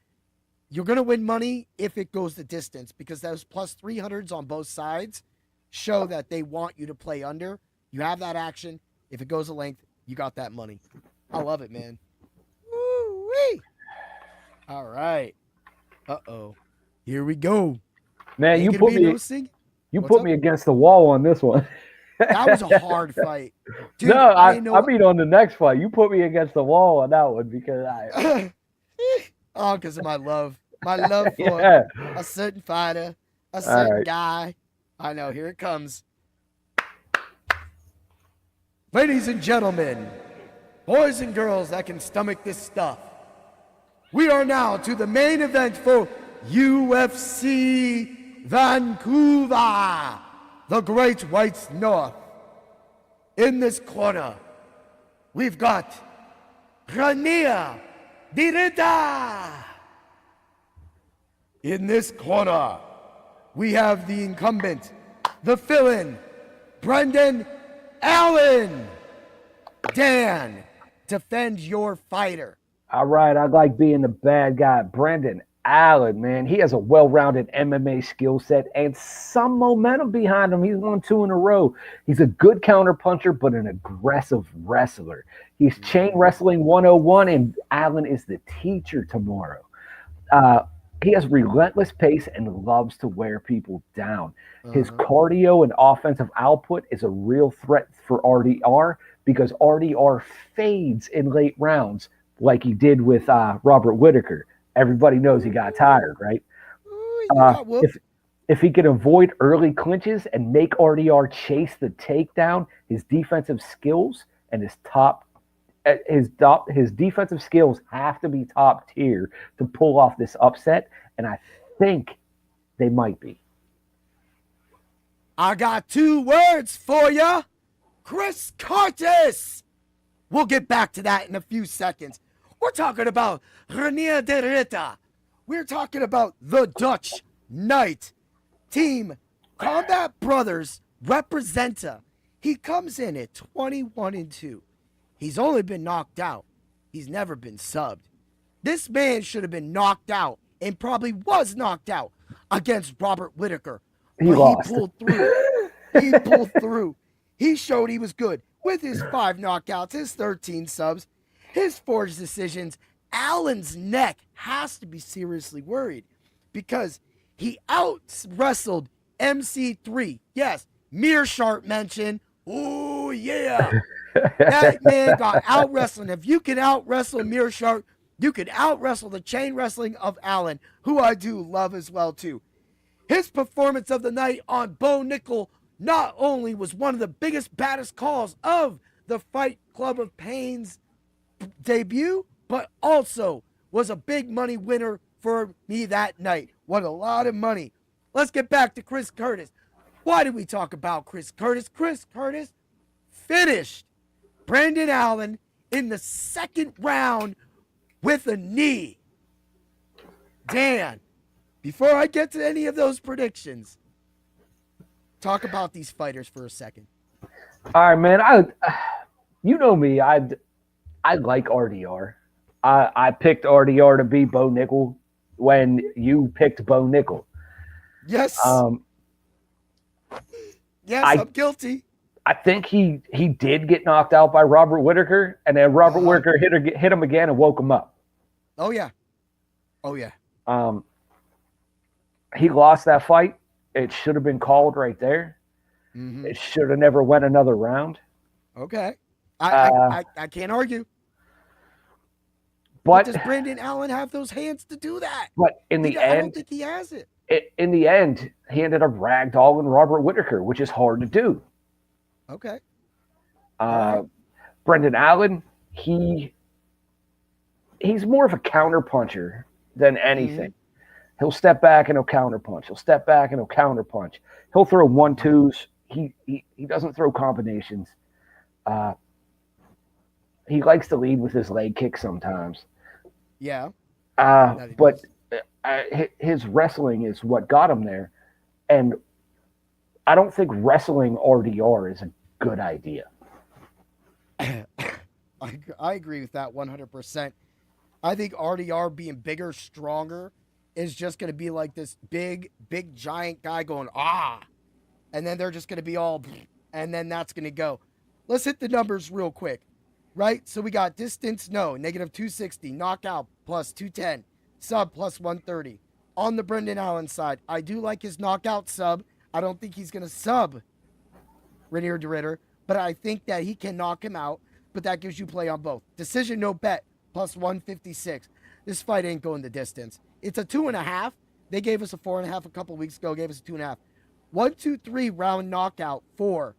[SPEAKER 3] You're going to win money if it goes the distance, because those plus 300s on both sides show that they want you to play under. You have that action. If it goes a length, you got that money. I love it, man. Woo-wee. All right. Uh-oh. Here we go.
[SPEAKER 4] Man, you put me against the wall on this one.
[SPEAKER 3] That was a hard fight. Dude,
[SPEAKER 4] no, I mean on the next fight. You put me against the wall on that one because
[SPEAKER 3] because of my love. My love for a certain fighter, a certain guy. I know. Here it comes. Ladies and gentlemen, boys and girls that can stomach this stuff, we are now to the main event for UFC Vancouver, the Great Whites North. In this corner, we've got Reinier De Ridder. In this corner, we have the incumbent, the fill-in, Brendan Allen. Dan, defend your fighter.
[SPEAKER 4] All right, I like being the bad guy. Brendan Allen, man, he has a well-rounded MMA skill set and some momentum behind him. He's won 2 in a row. He's a good counterpuncher, but an aggressive wrestler. He's chain wrestling 101, and Allen is the teacher tomorrow. He has relentless pace and loves to wear people down. His cardio and offensive output is a real threat for RDR because RDR fades in late rounds like he did with Robert Whittaker. Everybody knows he got tired, right? If he can avoid early clinches and make RDR chase the takedown, his defensive skills and his defensive skills have to be top tier to pull off this upset, and I think they might be.
[SPEAKER 3] I got 2 words for you. Chris Curtis. We'll get back to that in a few seconds. We're talking about Reinier De Ridder. We're talking about the Dutch Knight Team Combat Brothers representative. He comes in at 21-2. He's only been knocked out. He's never been subbed. This man should have been knocked out and probably was knocked out against Robert Whittaker.
[SPEAKER 4] He
[SPEAKER 3] pulled through. He pulled through. He showed he was good with his 5 knockouts, his 13 subs, his 4 decisions. Allen's neck has to be seriously worried because he out-wrestled MC3. Yes, Meerschaert mentioned. Oh, yeah. That man got out-wrestled. If you can out-wrestle Meerschaert, you can out-wrestle the chain wrestling of Allen, who I do love as well, too. His performance of the night on Bo Nickel not only was one of the biggest, baddest calls of the Fight Club of Pain's debut, but also was a big money winner for me that night. Won a lot of money. Let's get back to Chris Curtis. Why did we talk about Chris Curtis? Chris Curtis finished Brendan Allen in the 2nd round with a knee. Dan, before I get to any of those predictions, talk about these fighters for a second.
[SPEAKER 4] All right, man. You know me. I like RDR. I picked RDR to be Bo Nickel when you picked Bo Nickel.
[SPEAKER 3] Yes. Yes, I'm guilty.
[SPEAKER 4] I think he did get knocked out by Robert Whittaker, and then Robert Whittaker hit him again and woke him up.
[SPEAKER 3] Oh, yeah. Oh, yeah.
[SPEAKER 4] He lost that fight. It should have been called right there. Mm-hmm. It should have never went another round.
[SPEAKER 3] Okay. I can't argue. But does Brendan Allen have those hands to do that?
[SPEAKER 4] But in the end,
[SPEAKER 3] I don't think he has it.
[SPEAKER 4] In the end, he ended up ragdolling Robert Whittaker, which is hard to do.
[SPEAKER 3] Okay.
[SPEAKER 4] Right. Brendan Allen, he's more of a counterpuncher than anything. Mm-hmm. He'll step back and he'll counterpunch. He'll step back and he'll counterpunch. He'll throw 1-2s. He doesn't throw combinations. He likes to lead with his leg kick sometimes.
[SPEAKER 3] Yeah. That he
[SPEAKER 4] But
[SPEAKER 3] does.
[SPEAKER 4] his wrestling is what got him there. And I don't think wrestling RDR is a good idea.
[SPEAKER 3] I agree with that 100%. I think RDR being bigger, stronger is just going to be like this big giant guy going, and then they're just going to be all, and then that's going to go. Let's hit the numbers real quick, right? So we got distance, no, negative 260, knockout, plus 210, sub, plus 130. On the Brendan Allen side, I do like his knockout sub. I don't think he's going to sub Reinier De Ridder, but I think that he can knock him out, but that gives you play on both. Decision, no bet, plus 156. This fight ain't going the distance. It's a 2.5. They gave us a 4.5 a couple weeks ago, gave us a 2.5. 1, 2, 3 round knockout for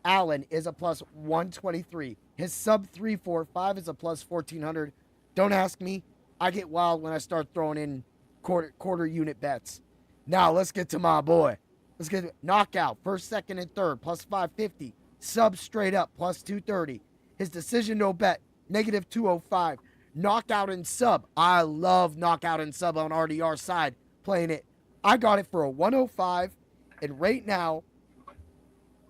[SPEAKER 3] Allen is a plus 123. His sub 345 is a plus 1400. Don't ask me. I get wild when I start throwing in quarter unit bets. Now let's get to my boy. Let's get knockout, first, second, and third, plus 550. Sub straight up, plus 230. His decision, no bet, negative 205. Knockout and sub. I love knockout and sub on RDR side, playing it. I got it for a 105, and right now,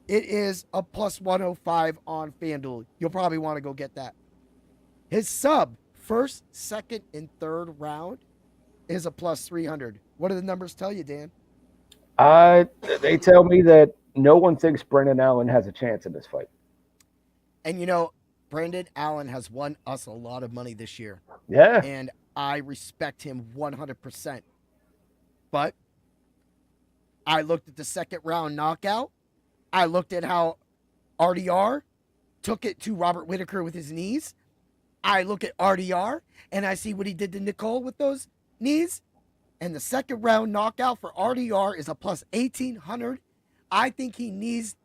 [SPEAKER 3] it is a plus 105 on FanDuel. You'll probably want to go get that. His sub, first, second, and third round, is a plus 300. What do the numbers tell you, Dan?
[SPEAKER 4] They tell me that no one thinks Brendan Allen has a chance in this fight.
[SPEAKER 3] And you know, Brendan Allen has won us a lot of money this year.
[SPEAKER 4] Yeah.
[SPEAKER 3] And I respect him 100%. But I looked at the second round knockout. I looked at how RDR took it to Robert Whittaker with his knees. I look at RDR and I see what he did to Nicole with those knees. And the second round knockout for RDR is a plus 1800. I think he knees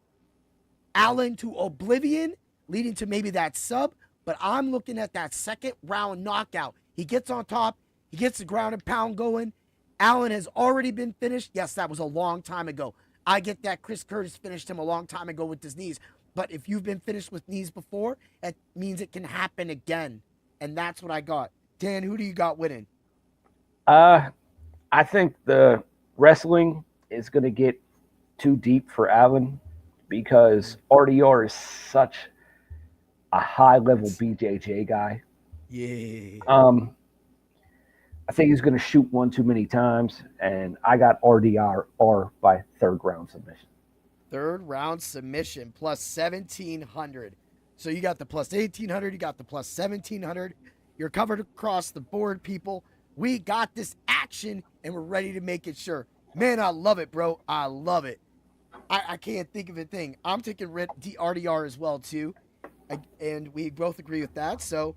[SPEAKER 3] Allen to oblivion, leading to maybe that sub. But I'm looking at that second round knockout. He gets on top. He gets the ground and pound going. Allen has already been finished. Yes, that was a long time ago. I get that Chris Curtis finished him a long time ago with his knees. But if you've been finished with knees before, it means it can happen again. And that's what I got. Dan, who do you got winning?
[SPEAKER 4] I think the wrestling is going to get too deep for Allen because RDR is such a high-level BJJ guy.
[SPEAKER 3] Yeah.
[SPEAKER 4] I think he's going to shoot one too many times, and I got RDR by third round submission.
[SPEAKER 3] Third round submission plus 1,700. So you got the plus 1,800, you got the plus 1,700. You're covered across the board, people. We got this action, and we're ready to make it sure. Man, I love it, bro. I love it. I can't think of a thing. I'm taking RDR as well, too. And we both agree with that. So,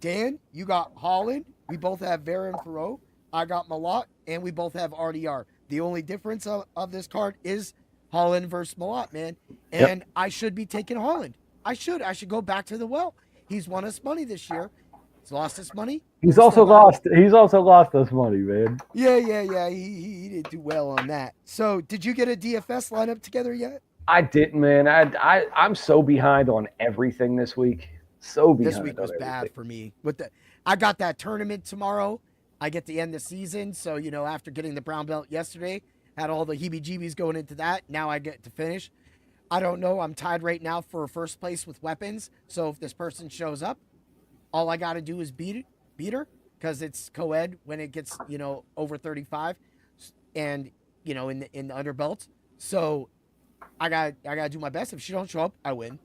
[SPEAKER 3] Dan, you got Holland. We both have Vera and Perot. I got Malott, and we both have RDR. The only difference of this card is Holland versus Malott, man. And yep. I should be taking Holland. I should go back to the well. He's won us money this year. He's lost us money.
[SPEAKER 4] He's also lost us money, man.
[SPEAKER 3] Yeah. He didn't do well on that. So, did you get a DFS lineup together yet?
[SPEAKER 4] I didn't, man. I'm so behind on everything this week. So behind.
[SPEAKER 3] This week was bad for me. I got that tournament tomorrow. I get to end the season. So, after getting the brown belt yesterday, had all the heebie-jeebies going into that. Now I get to finish. I don't know. I'm tied right now for first place with weapons. So if this person shows up, all I got to do is beat her because it's co-ed when it gets, over 35 and, in the underbelts. So I got to do my best. If she don't show up, I win.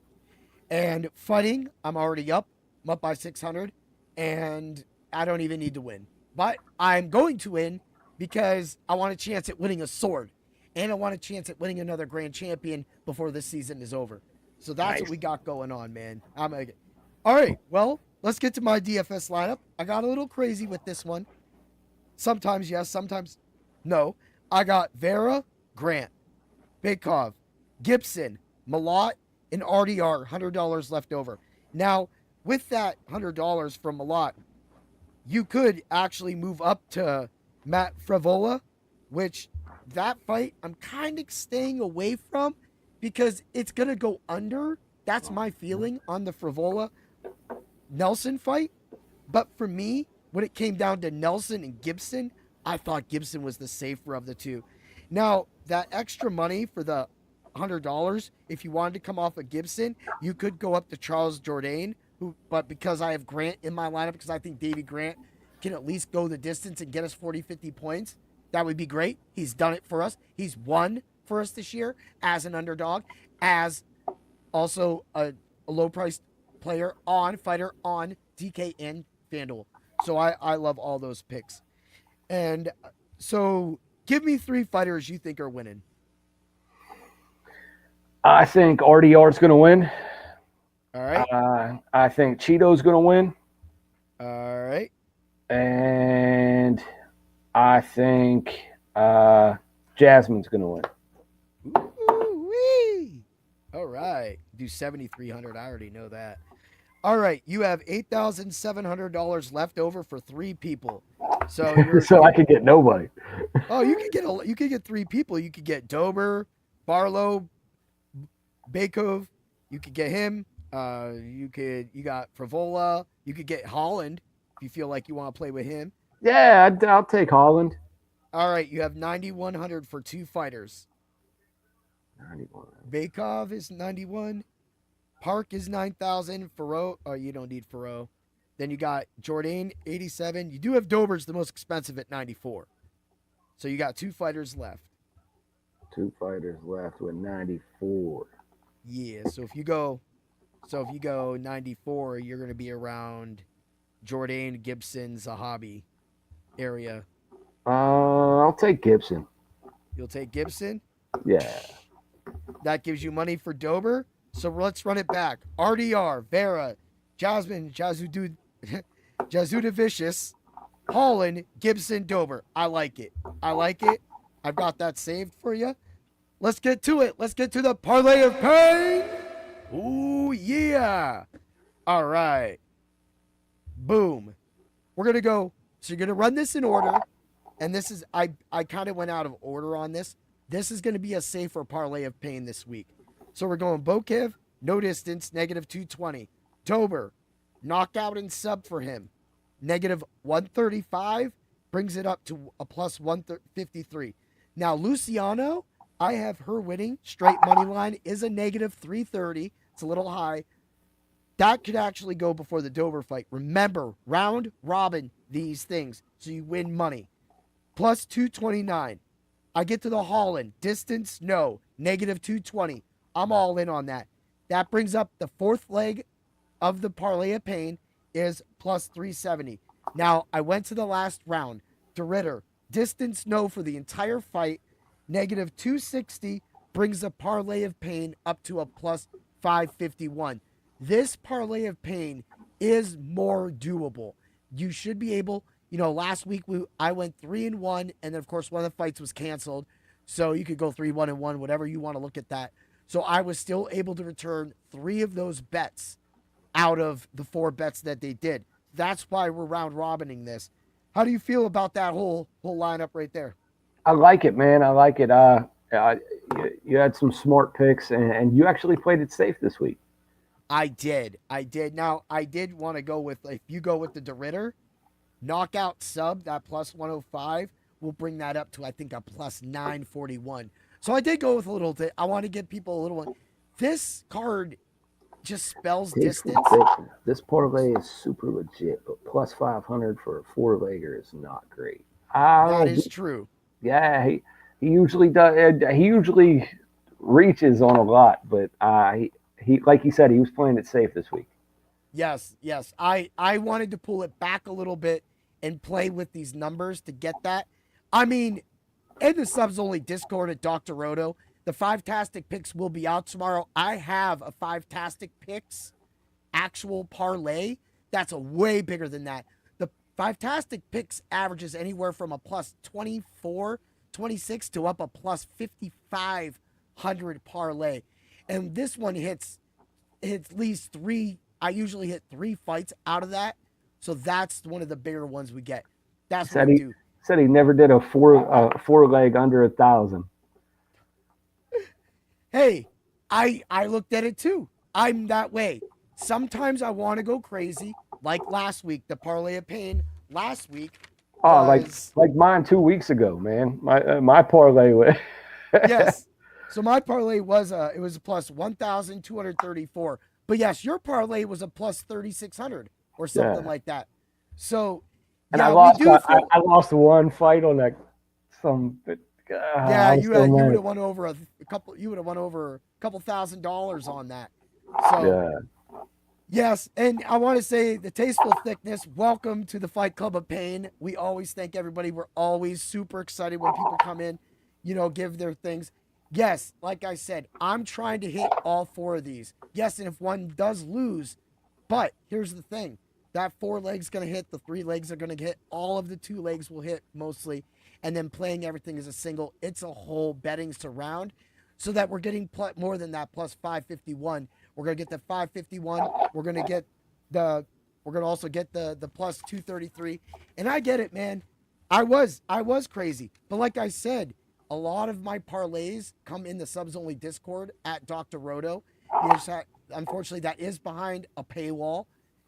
[SPEAKER 3] And fighting, I'm already up. I'm up by 600 and I don't even need to win. But I'm going to win because I want a chance at winning a sword. And I want a chance at winning another grand champion before this season is over. So that's what we got going on, man. All right, well, let's get to my DFS lineup. I got a little crazy with this one. Sometimes yes, sometimes no. I got Vera, Grant, Bigkov, Gibson, Malott, and RDR, $100 left over. Now, with that $100 from Malott, you could actually move up to Matt Frivola, which that fight I'm kind of staying away from because it's going to go under. That's my feeling on the Frivola. Nelson fight. But for me, when it came down to Nelson and Gibson, I thought Gibson was the safer of the two. Now, that extra money for the $100, if you wanted to come off of Gibson, you could go up to Charles Jourdain, but because I have Grant in my lineup, because I think Davey Grant can at least go the distance and get us 40, 50 points, that would be great. He's done it for us. He's won for us this year as an underdog, as also a low-priced fighter on DK and FanDuel. So I love all those picks. And so give me 3 fighters you think are winning.
[SPEAKER 4] I think RDR is going to win.
[SPEAKER 3] All right.
[SPEAKER 4] I think Cheeto's going to win.
[SPEAKER 3] All right.
[SPEAKER 4] And I think Jasmine's going to win.
[SPEAKER 3] Ooh-wee. All right. Do 7,300. I already know that. All right. You have $8,700 left over for 3 people. So
[SPEAKER 4] I could get nobody.
[SPEAKER 3] Oh, you could get 3 people. You could get Dober, Barlow, Bakov. You could get him. You got Frivola. You could get Holland if you feel like you want to play with him.
[SPEAKER 4] Yeah, I'll take Holland.
[SPEAKER 3] All right, you have 9,100 for 2 fighters.
[SPEAKER 4] 91.
[SPEAKER 3] Bakov is 91. Park is 9,000. Farrow. Oh, you don't need Farrow. Then you got Jourdain, 87. You do have Dober's the most expensive at 94. So you got 2 fighters left.
[SPEAKER 4] 2 fighters left with 94.
[SPEAKER 3] Yeah. So if you go 94, you're going to be around Jourdain, Gibson, Zahabi area.
[SPEAKER 4] I'll take Gibson.
[SPEAKER 3] You'll take Gibson?
[SPEAKER 4] Yeah.
[SPEAKER 3] That gives you money for Dober. So let's run it back. RDR, Vera, Jasmine, Jazudavicius, Holland, Gibson, Dober. I like it. I've got that saved for you. Let's get to it. Let's get to the Parlay of Pain. Ooh, yeah. All right. Boom. We're going to go. So you're going to run this in order. And this is, I kind of went out of order on this. This is going to be a safer Parlay of Pain this week. So we're going Bokev, no distance, -220. Dober, knockout and sub for him, -135, brings it up to a +153. Now, Luciano, I have her winning. Straight money line is a -330. It's a little high. That could actually go before the Dober fight. Remember, round robin these things, so you win money. +229. I get to the Holland. Distance, no. -220. I'm all in on that. That brings up the 4th leg of the Parlay of Pain is +370. Now, I went to the last round. De Ridder, distance, no for the entire fight. -260 brings the Parlay of Pain up to a +551. This Parlay of Pain is more doable. You should be able, last week I went 3-1, and then of course one of the fights was canceled. So you could go 3-1-1, whatever you want to look at that. So I was still able to return 3 of those bets out of the 4 bets that they did. That's why we're round robining this. How do you feel about that whole lineup right there?
[SPEAKER 4] I like it, man. I like it. You had some smart picks, and you actually played it safe this week.
[SPEAKER 3] I did. Now, I did want to go with, if you go with the De Ridder, knockout sub, that +105, will bring that up to, I think, a +941. So I did go with a little bit. I want to give people a little one. This card just spells distance.
[SPEAKER 4] This parlay is super legit, but +500 for a 4-legger is not great.
[SPEAKER 3] That is true.
[SPEAKER 4] Yeah, he usually does. He usually reaches on a lot, but he like you said, he was playing it safe this week.
[SPEAKER 3] Yes. I wanted to pull it back a little bit and play with these numbers to get that. I mean, and the subs only Discord at Dr. Roto. The 5-tastic picks will be out tomorrow. I have a 5-tastic picks actual parlay that's a way bigger than that. The 5-tastic picks averages anywhere from a +24, 26 to up a +5,500 parlay. And this one hits at least 3. I usually hit 3 fights out of that. So that's one of the bigger ones we get. That's what I do.
[SPEAKER 4] Said he never did a 4-leg under 1,000.
[SPEAKER 3] Hey, I looked at it too. I'm that way. sometimes I want to go crazy, like last week, the Parlay of Pain last week.
[SPEAKER 4] Oh,
[SPEAKER 3] Was,
[SPEAKER 4] like mine 2 weeks ago, man. My parlay was
[SPEAKER 3] yes. So my parlay was it was a plus 1,234. But yes, your parlay was a plus 3,600 or something
[SPEAKER 4] yeah.
[SPEAKER 3] like that. So
[SPEAKER 4] And I
[SPEAKER 3] yeah, we
[SPEAKER 4] lost.
[SPEAKER 3] do throw.
[SPEAKER 4] I lost one fight on that.
[SPEAKER 3] Yeah,
[SPEAKER 4] I was so
[SPEAKER 3] you would
[SPEAKER 4] mad.
[SPEAKER 3] have won over a couple. You would have won over a couple $1,000 on that. So
[SPEAKER 4] Yeah.
[SPEAKER 3] yes, and I want to say the Tasteful Thickness, welcome to the Fight Club of Pain. We always thank everybody. We're always super excited when people come in, give their things. Yes, like I said, I'm trying to hit all 4 of these. Yes, and if one does lose, but here's the thing. That 4 legs going to hit, the 3 legs are going to hit, all of the 2 legs will hit mostly, and then playing everything as a single. It's a whole betting surround so that we're getting more than that plus 551. We're going to get the 551. We're going to get we're going to also get the plus 233. And I get it, man. I was crazy. But like I said, a lot of my parlays come in the subs only Discord at Dr. Roto. Unfortunately, that is behind a paywall.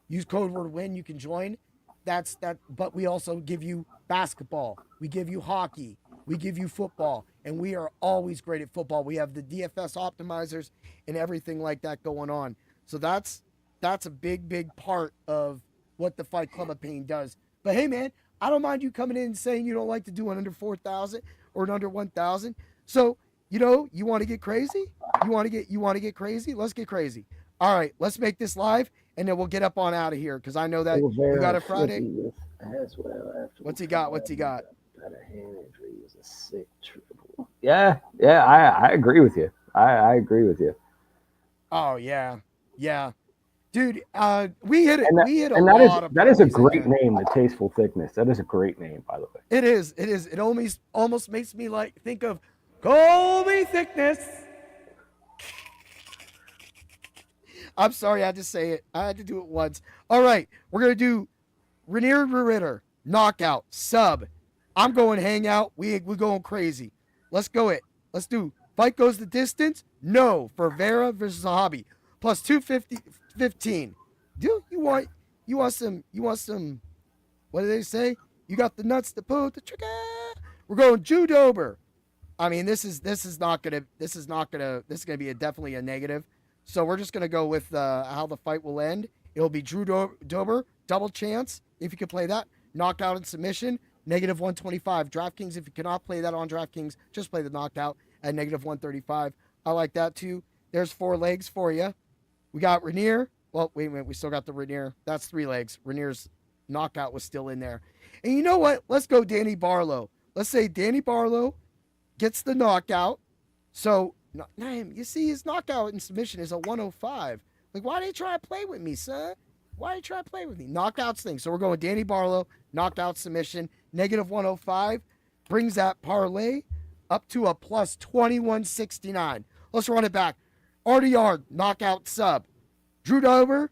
[SPEAKER 3] Use code word WIN, you can join. That's that. But we also give you basketball. We give you hockey. We give you football. And we are always great at football. We have the DFS optimizers and everything like that going on. So that's a big part of what the Fight Club of Pain does. But hey, man, I don't mind you coming in and saying you don't like to do an under 4,000 or an under 1,000. So, you want to get crazy? You want to get crazy? Let's get crazy. All right, let's make this live, and then we'll get up on out of here because I know that you got a Friday. What's he got? What's he got?
[SPEAKER 4] That a hand injury was a sick triple. Yeah, I agree with you. I agree with you.
[SPEAKER 3] Oh yeah, dude. We hit it.
[SPEAKER 4] And
[SPEAKER 3] We hit a
[SPEAKER 4] and
[SPEAKER 3] lot of.
[SPEAKER 4] that is a
[SPEAKER 3] parlays in
[SPEAKER 4] great
[SPEAKER 3] there.
[SPEAKER 4] name, the Tasteful Thickness. That is a great name, by the way.
[SPEAKER 3] It is. It almost makes me think of Colby Thickness. I'm sorry, I had to say it. I had to do it once. All right, we're gonna do Reinier De Ridder knockout sub. I'm going hangout. We going crazy. Let's go it. Let's do fight goes the distance. No for Vera versus Zahabi plus 215. Dude, you want some? What do they say? You got the nuts to pull the trigger. We're going Drew Dober. I mean, this is gonna be definitely a negative. So we're just gonna go with how the fight will end. It'll be Drew Dober double chance if you can play that knockout and submission negative 125. DraftKings, if you cannot play that on DraftKings, just play the knockout at negative 135. I like that too. There's 4 legs for you. We got Reinier. Well, wait a minute. We still got the Reinier. That's 3 legs. Renier's knockout was still in there. And you know what? Let's go Danny Barlow. Let's say Danny Barlow gets the knockout. So, you see, his knockout and submission is a 105. Like, why did you try to play with me, son? Why did you try to play with me? Knockouts thing. So we're going Danny Barlow, knockout submission, negative 105. Brings that parlay up to a plus 2169. Let's run it back. RDR, knockout sub. Drew Dober,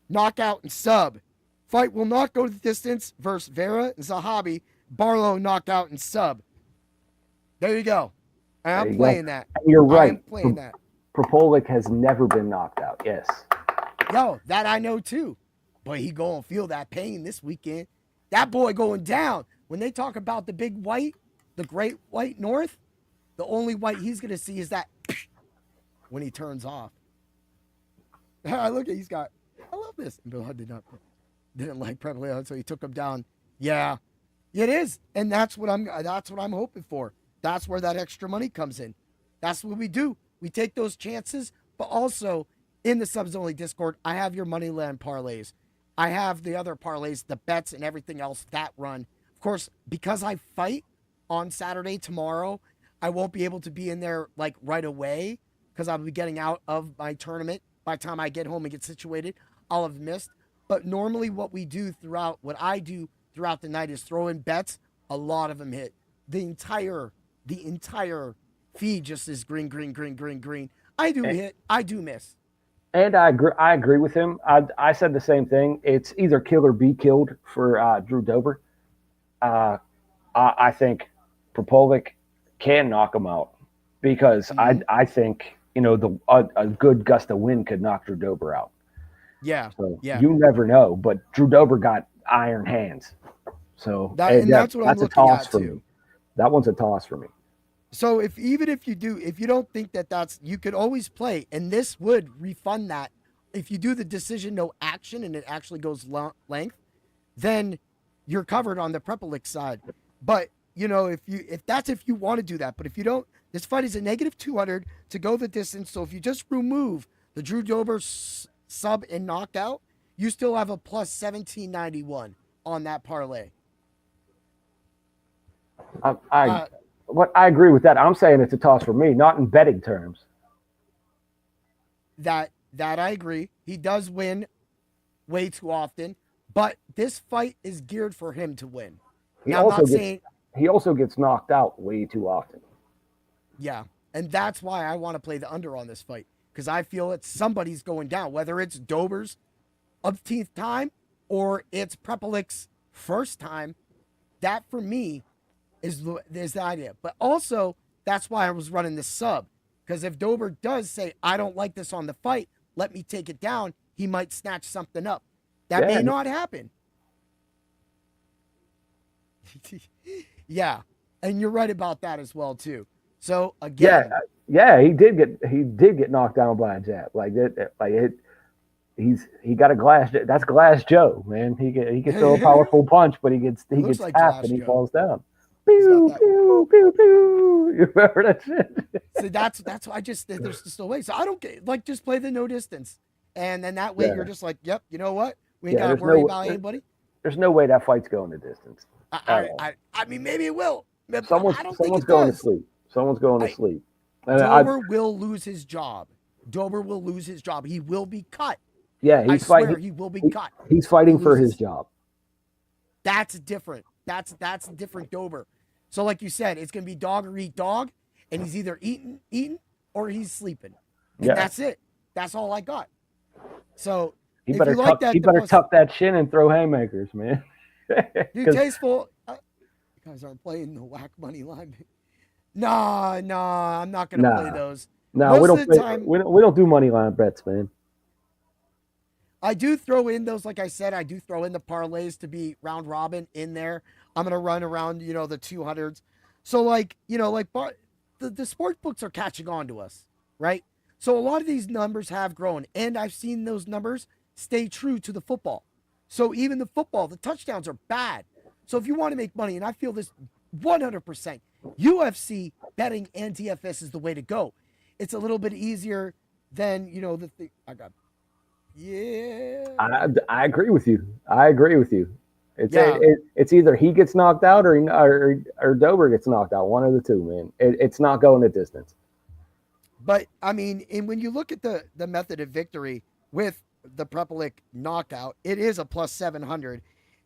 [SPEAKER 3] knockout and sub. Fight will not go the distance versus Vera and Zahabi. Barlow, knockout and sub. There you go. And I'm playing that.
[SPEAKER 4] And you're right.
[SPEAKER 3] I'm playing that.
[SPEAKER 4] Propolik has never been knocked out. Yes.
[SPEAKER 3] Yo, that I know too. But he going to feel that pain this weekend. That boy going down. When they talk about the big white, the great white north, the only white he's going to see is that when he turns off. I look at I love this. Bill Hudd didn't like Prevalier, so he took him down. Yeah, it is. And that's what I'm hoping for. That's where that extra money comes in. That's what we do. We take those chances, but also in the subs only Discord, I have your Moneyland parlays. I have the other parlays, the bets and everything else that run. Of course, because I fight on Saturday tomorrow, I won't be able to be in there like right away because I'll be getting out of my tournament. By the time I get home and get situated, I'll have missed. But normally what I do throughout the night is throw in bets. A lot of them hit. The entire feed just is green. I do hit. I do miss.
[SPEAKER 4] And I agree with him. I said the same thing. It's either kill or be killed for Drew Dober. I think Propolik can knock him out because I think a good gust of wind could knock Drew Dober out.
[SPEAKER 3] Yeah.
[SPEAKER 4] So
[SPEAKER 3] Yeah.
[SPEAKER 4] you never know. But Drew Dober got iron hands. So
[SPEAKER 3] That's what I'm
[SPEAKER 4] that's a
[SPEAKER 3] looking
[SPEAKER 4] toss
[SPEAKER 3] at
[SPEAKER 4] for
[SPEAKER 3] too.
[SPEAKER 4] me. That one's a toss for me.
[SPEAKER 3] So if you don't think that's, you could always play, and this would refund that. If you do the decision no action and it actually goes length, then you're covered on the Prepelic side. But if you want to do that, but if you don't, this fight is a negative 200 to go the distance. So if you just remove the Drew Dober sub and knockout, you still have a plus 1791 on that parlay.
[SPEAKER 4] I agree with that. I'm saying it's a toss for me, not in betting terms.
[SPEAKER 3] That I agree. He does win way too often, but this fight is geared for him to win. Now,
[SPEAKER 4] He also gets knocked out way too often.
[SPEAKER 3] Yeah, and that's why I want to play the under on this fight, because I feel that somebody's going down, whether it's Dober's umpteenth time or it's Prepelic's first time. That for me is the idea. But also, that's why I was running this sub, because if Dober does say, I don't like this on the fight, let me take it down, he might snatch something up. That may not happen. Yeah, and you're right about that as well too. So again,
[SPEAKER 4] he did get knocked down by a jab. He got a glass. That's Glass Joe, man. He can throw a powerful punch, but he gets
[SPEAKER 3] like
[SPEAKER 4] tapped and he
[SPEAKER 3] Joe.
[SPEAKER 4] falls down. Pew pew pew pew. You remember that shit?
[SPEAKER 3] See, that's why there's just no way. So I don't get, just play the no distance, and then that way you're just like, yep, you know what? We ain't gotta worry about anybody.
[SPEAKER 4] There's no way that fight's going the distance.
[SPEAKER 3] I mean, maybe it will.
[SPEAKER 4] Someone's going to sleep. Someone's going to sleep.
[SPEAKER 3] Dober will lose his job. Dober will lose his job. He will be cut.
[SPEAKER 4] Yeah, he's fighting.
[SPEAKER 3] He will be cut.
[SPEAKER 4] He's fighting for his job.
[SPEAKER 3] That's different. That's a different Dober. So like you said, it's gonna be dog or eat dog, and he's either eating, or he's sleeping. And that's it. That's all I got. So
[SPEAKER 4] he better tuck that chin and throw haymakers, man.
[SPEAKER 3] Dude, Tasteful. You guys aren't playing the whack money line. Nah, I'm not gonna play those.
[SPEAKER 4] No, we don't do money line bets, man.
[SPEAKER 3] I do throw in those, like I said, I do throw in the parlays to be round robin in there. I'm gonna run around, the 200s. So the sport books are catching on to us, right? So a lot of these numbers have grown, and I've seen those numbers stay true to the football. So even the football, the touchdowns are bad. So if you want to make money, and I feel this 100%, UFC betting and DFS is the way to go. It's a little bit easier than, the thing I got. Yeah.
[SPEAKER 4] I agree with you. It's either he gets knocked out or Dober gets knocked out. One of the two, man. It's not going the distance.
[SPEAKER 3] But I mean, and when you look at the method of victory with the Prepelic knockout, it is a plus 700.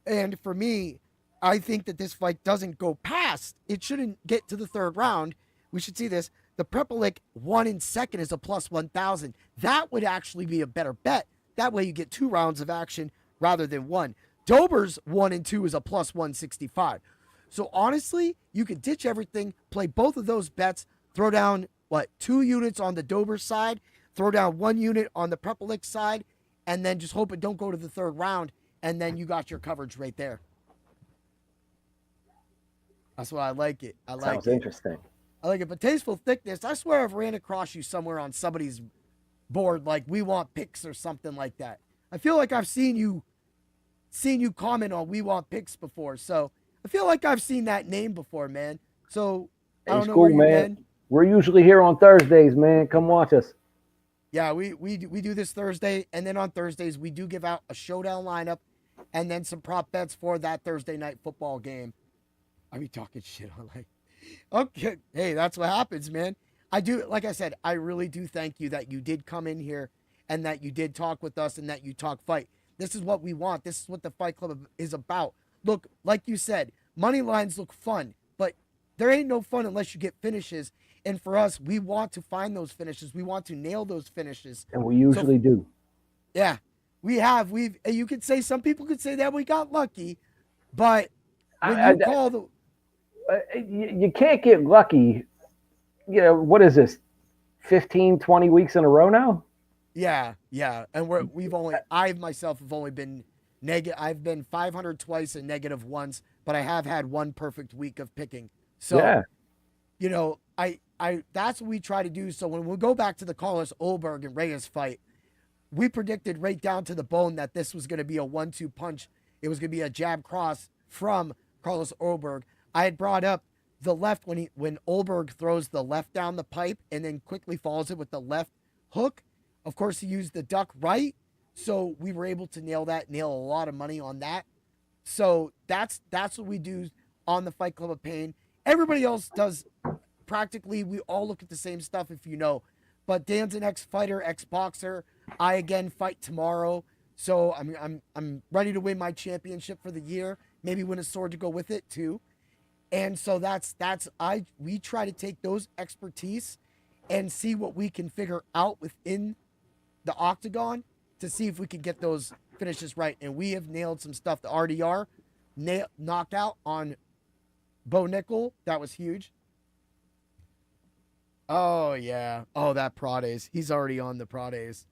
[SPEAKER 3] And for me, I think that this fight doesn't go past. It shouldn't get to the third round. We should see this. The Prepelic 1 in second is a plus 1,000. That would actually be a better bet. That way you get 2 rounds of action rather than 1. Dober's 1 and 2 is a plus 165. So honestly, you can ditch everything, play both of those bets, throw down 2 units on the Dober side, throw down 1 unit on the Prepelic side, and then just hope it don't go to the third round, and then you got your coverage right there. That's why I like it.
[SPEAKER 4] Sounds interesting.
[SPEAKER 3] I like it. But Tasteful Thickness, I swear I've ran across you somewhere on somebody's board, like We Want Picks or something like that. I feel like I've seen you comment on We Want Picks before, so I feel like I've seen that name before, man. So I don't know
[SPEAKER 4] cool,
[SPEAKER 3] where you've
[SPEAKER 4] man.
[SPEAKER 3] been.
[SPEAKER 4] We're usually here on Thursdays, man. Come watch us.
[SPEAKER 3] Yeah, we do this Thursday, and then on Thursdays we do give out a showdown lineup, and then some prop bets for that Thursday night football game. I be talking shit on okay. Hey, that's what happens, man. I do, like I said, I really do thank you that you did come in here and that you did talk with us and that you talk fight. This is what we want. This is what the Fight Club is about. Look, like you said, money lines look fun, but there ain't no fun unless you get finishes. And for us, we want to find those finishes. We want to nail those finishes.
[SPEAKER 4] And we usually do.
[SPEAKER 3] Yeah, you could say, some people could say that we got lucky, but when you call the...
[SPEAKER 4] You can't get lucky. What is this, 15, 20 weeks in a row now?
[SPEAKER 3] Yeah, yeah. And I myself have only been negative. I've been 500 twice and negative once, but I have had one perfect week of picking. So,
[SPEAKER 4] Yeah.
[SPEAKER 3] you know, that's what we try to do. So when we go back to the Carlos Olberg and Reyes fight, we predicted right down to the bone that this was going to be a 1-2 punch. It was going to be a jab cross from Carlos Olberg. I had brought up the left when Olberg throws the left down the pipe and then quickly follows it with the left hook. Of course, he used the duck right. So we were able to nail a lot of money on that. So that's what we do on the Fight Club of Pain. Everybody else does practically, we all look at the same stuff if you know. But Dan's an ex-fighter, ex-boxer. I again fight tomorrow. So I'm ready to win my championship for the year. Maybe win a sword to go with it too. And so we try to take those expertise and see what we can figure out within the octagon to see if we can get those finishes right. And we have nailed some stuff. The RDR knockout on Bo Nickel, that was huge. Oh yeah. Oh, that Prades. He's already on the Prades.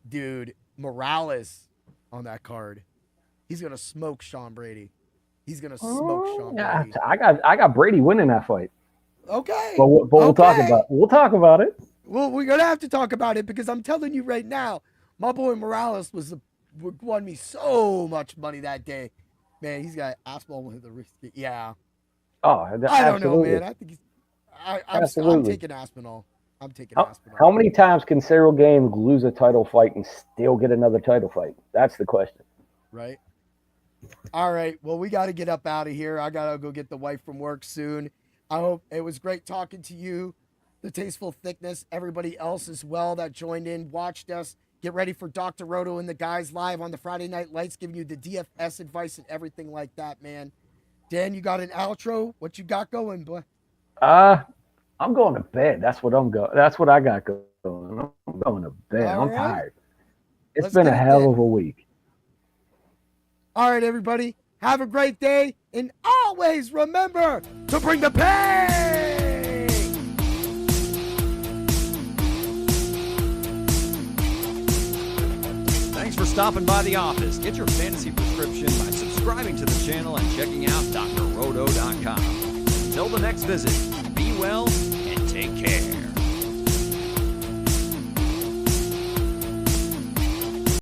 [SPEAKER 3] Dude, Morales on that card. He's gonna smoke Sean Brady. He's gonna smoke Sean Brady.
[SPEAKER 4] I got Brady winning that fight.
[SPEAKER 3] Okay.
[SPEAKER 4] But we'll talk about it.
[SPEAKER 3] Well, we're gonna have to talk about it because I'm telling you right now, my boy Morales won me so much money that day. Man, he's got Aspinall with the wrist. Yeah.
[SPEAKER 4] Oh,
[SPEAKER 3] I don't know, man. I think I'm taking Aspinall.
[SPEAKER 4] How many times can Cyril Games lose a title fight and still get another title fight? That's the question.
[SPEAKER 3] Right. All right. Well, we got to get up out of here. I got to go get the wife from work soon. I hope it was great talking to you, the Tasteful Thickness, everybody else as well that joined in, watched us. Get ready for Dr. Roto and the guys live on the Friday Night Lights, giving you the DFS advice and everything like that, man. Dan, you got an outro? What you got going, boy?
[SPEAKER 4] I'm going to bed. That's what I got going. I'm going to bed. I'm tired. It's been a hell of a week.
[SPEAKER 3] All right, everybody. Have a great day. And always remember to bring the pain.
[SPEAKER 1] Thanks for stopping by the office. Get your fantasy prescription by subscribing to the channel and checking out drroto.com. Until the next visit, be well and take care.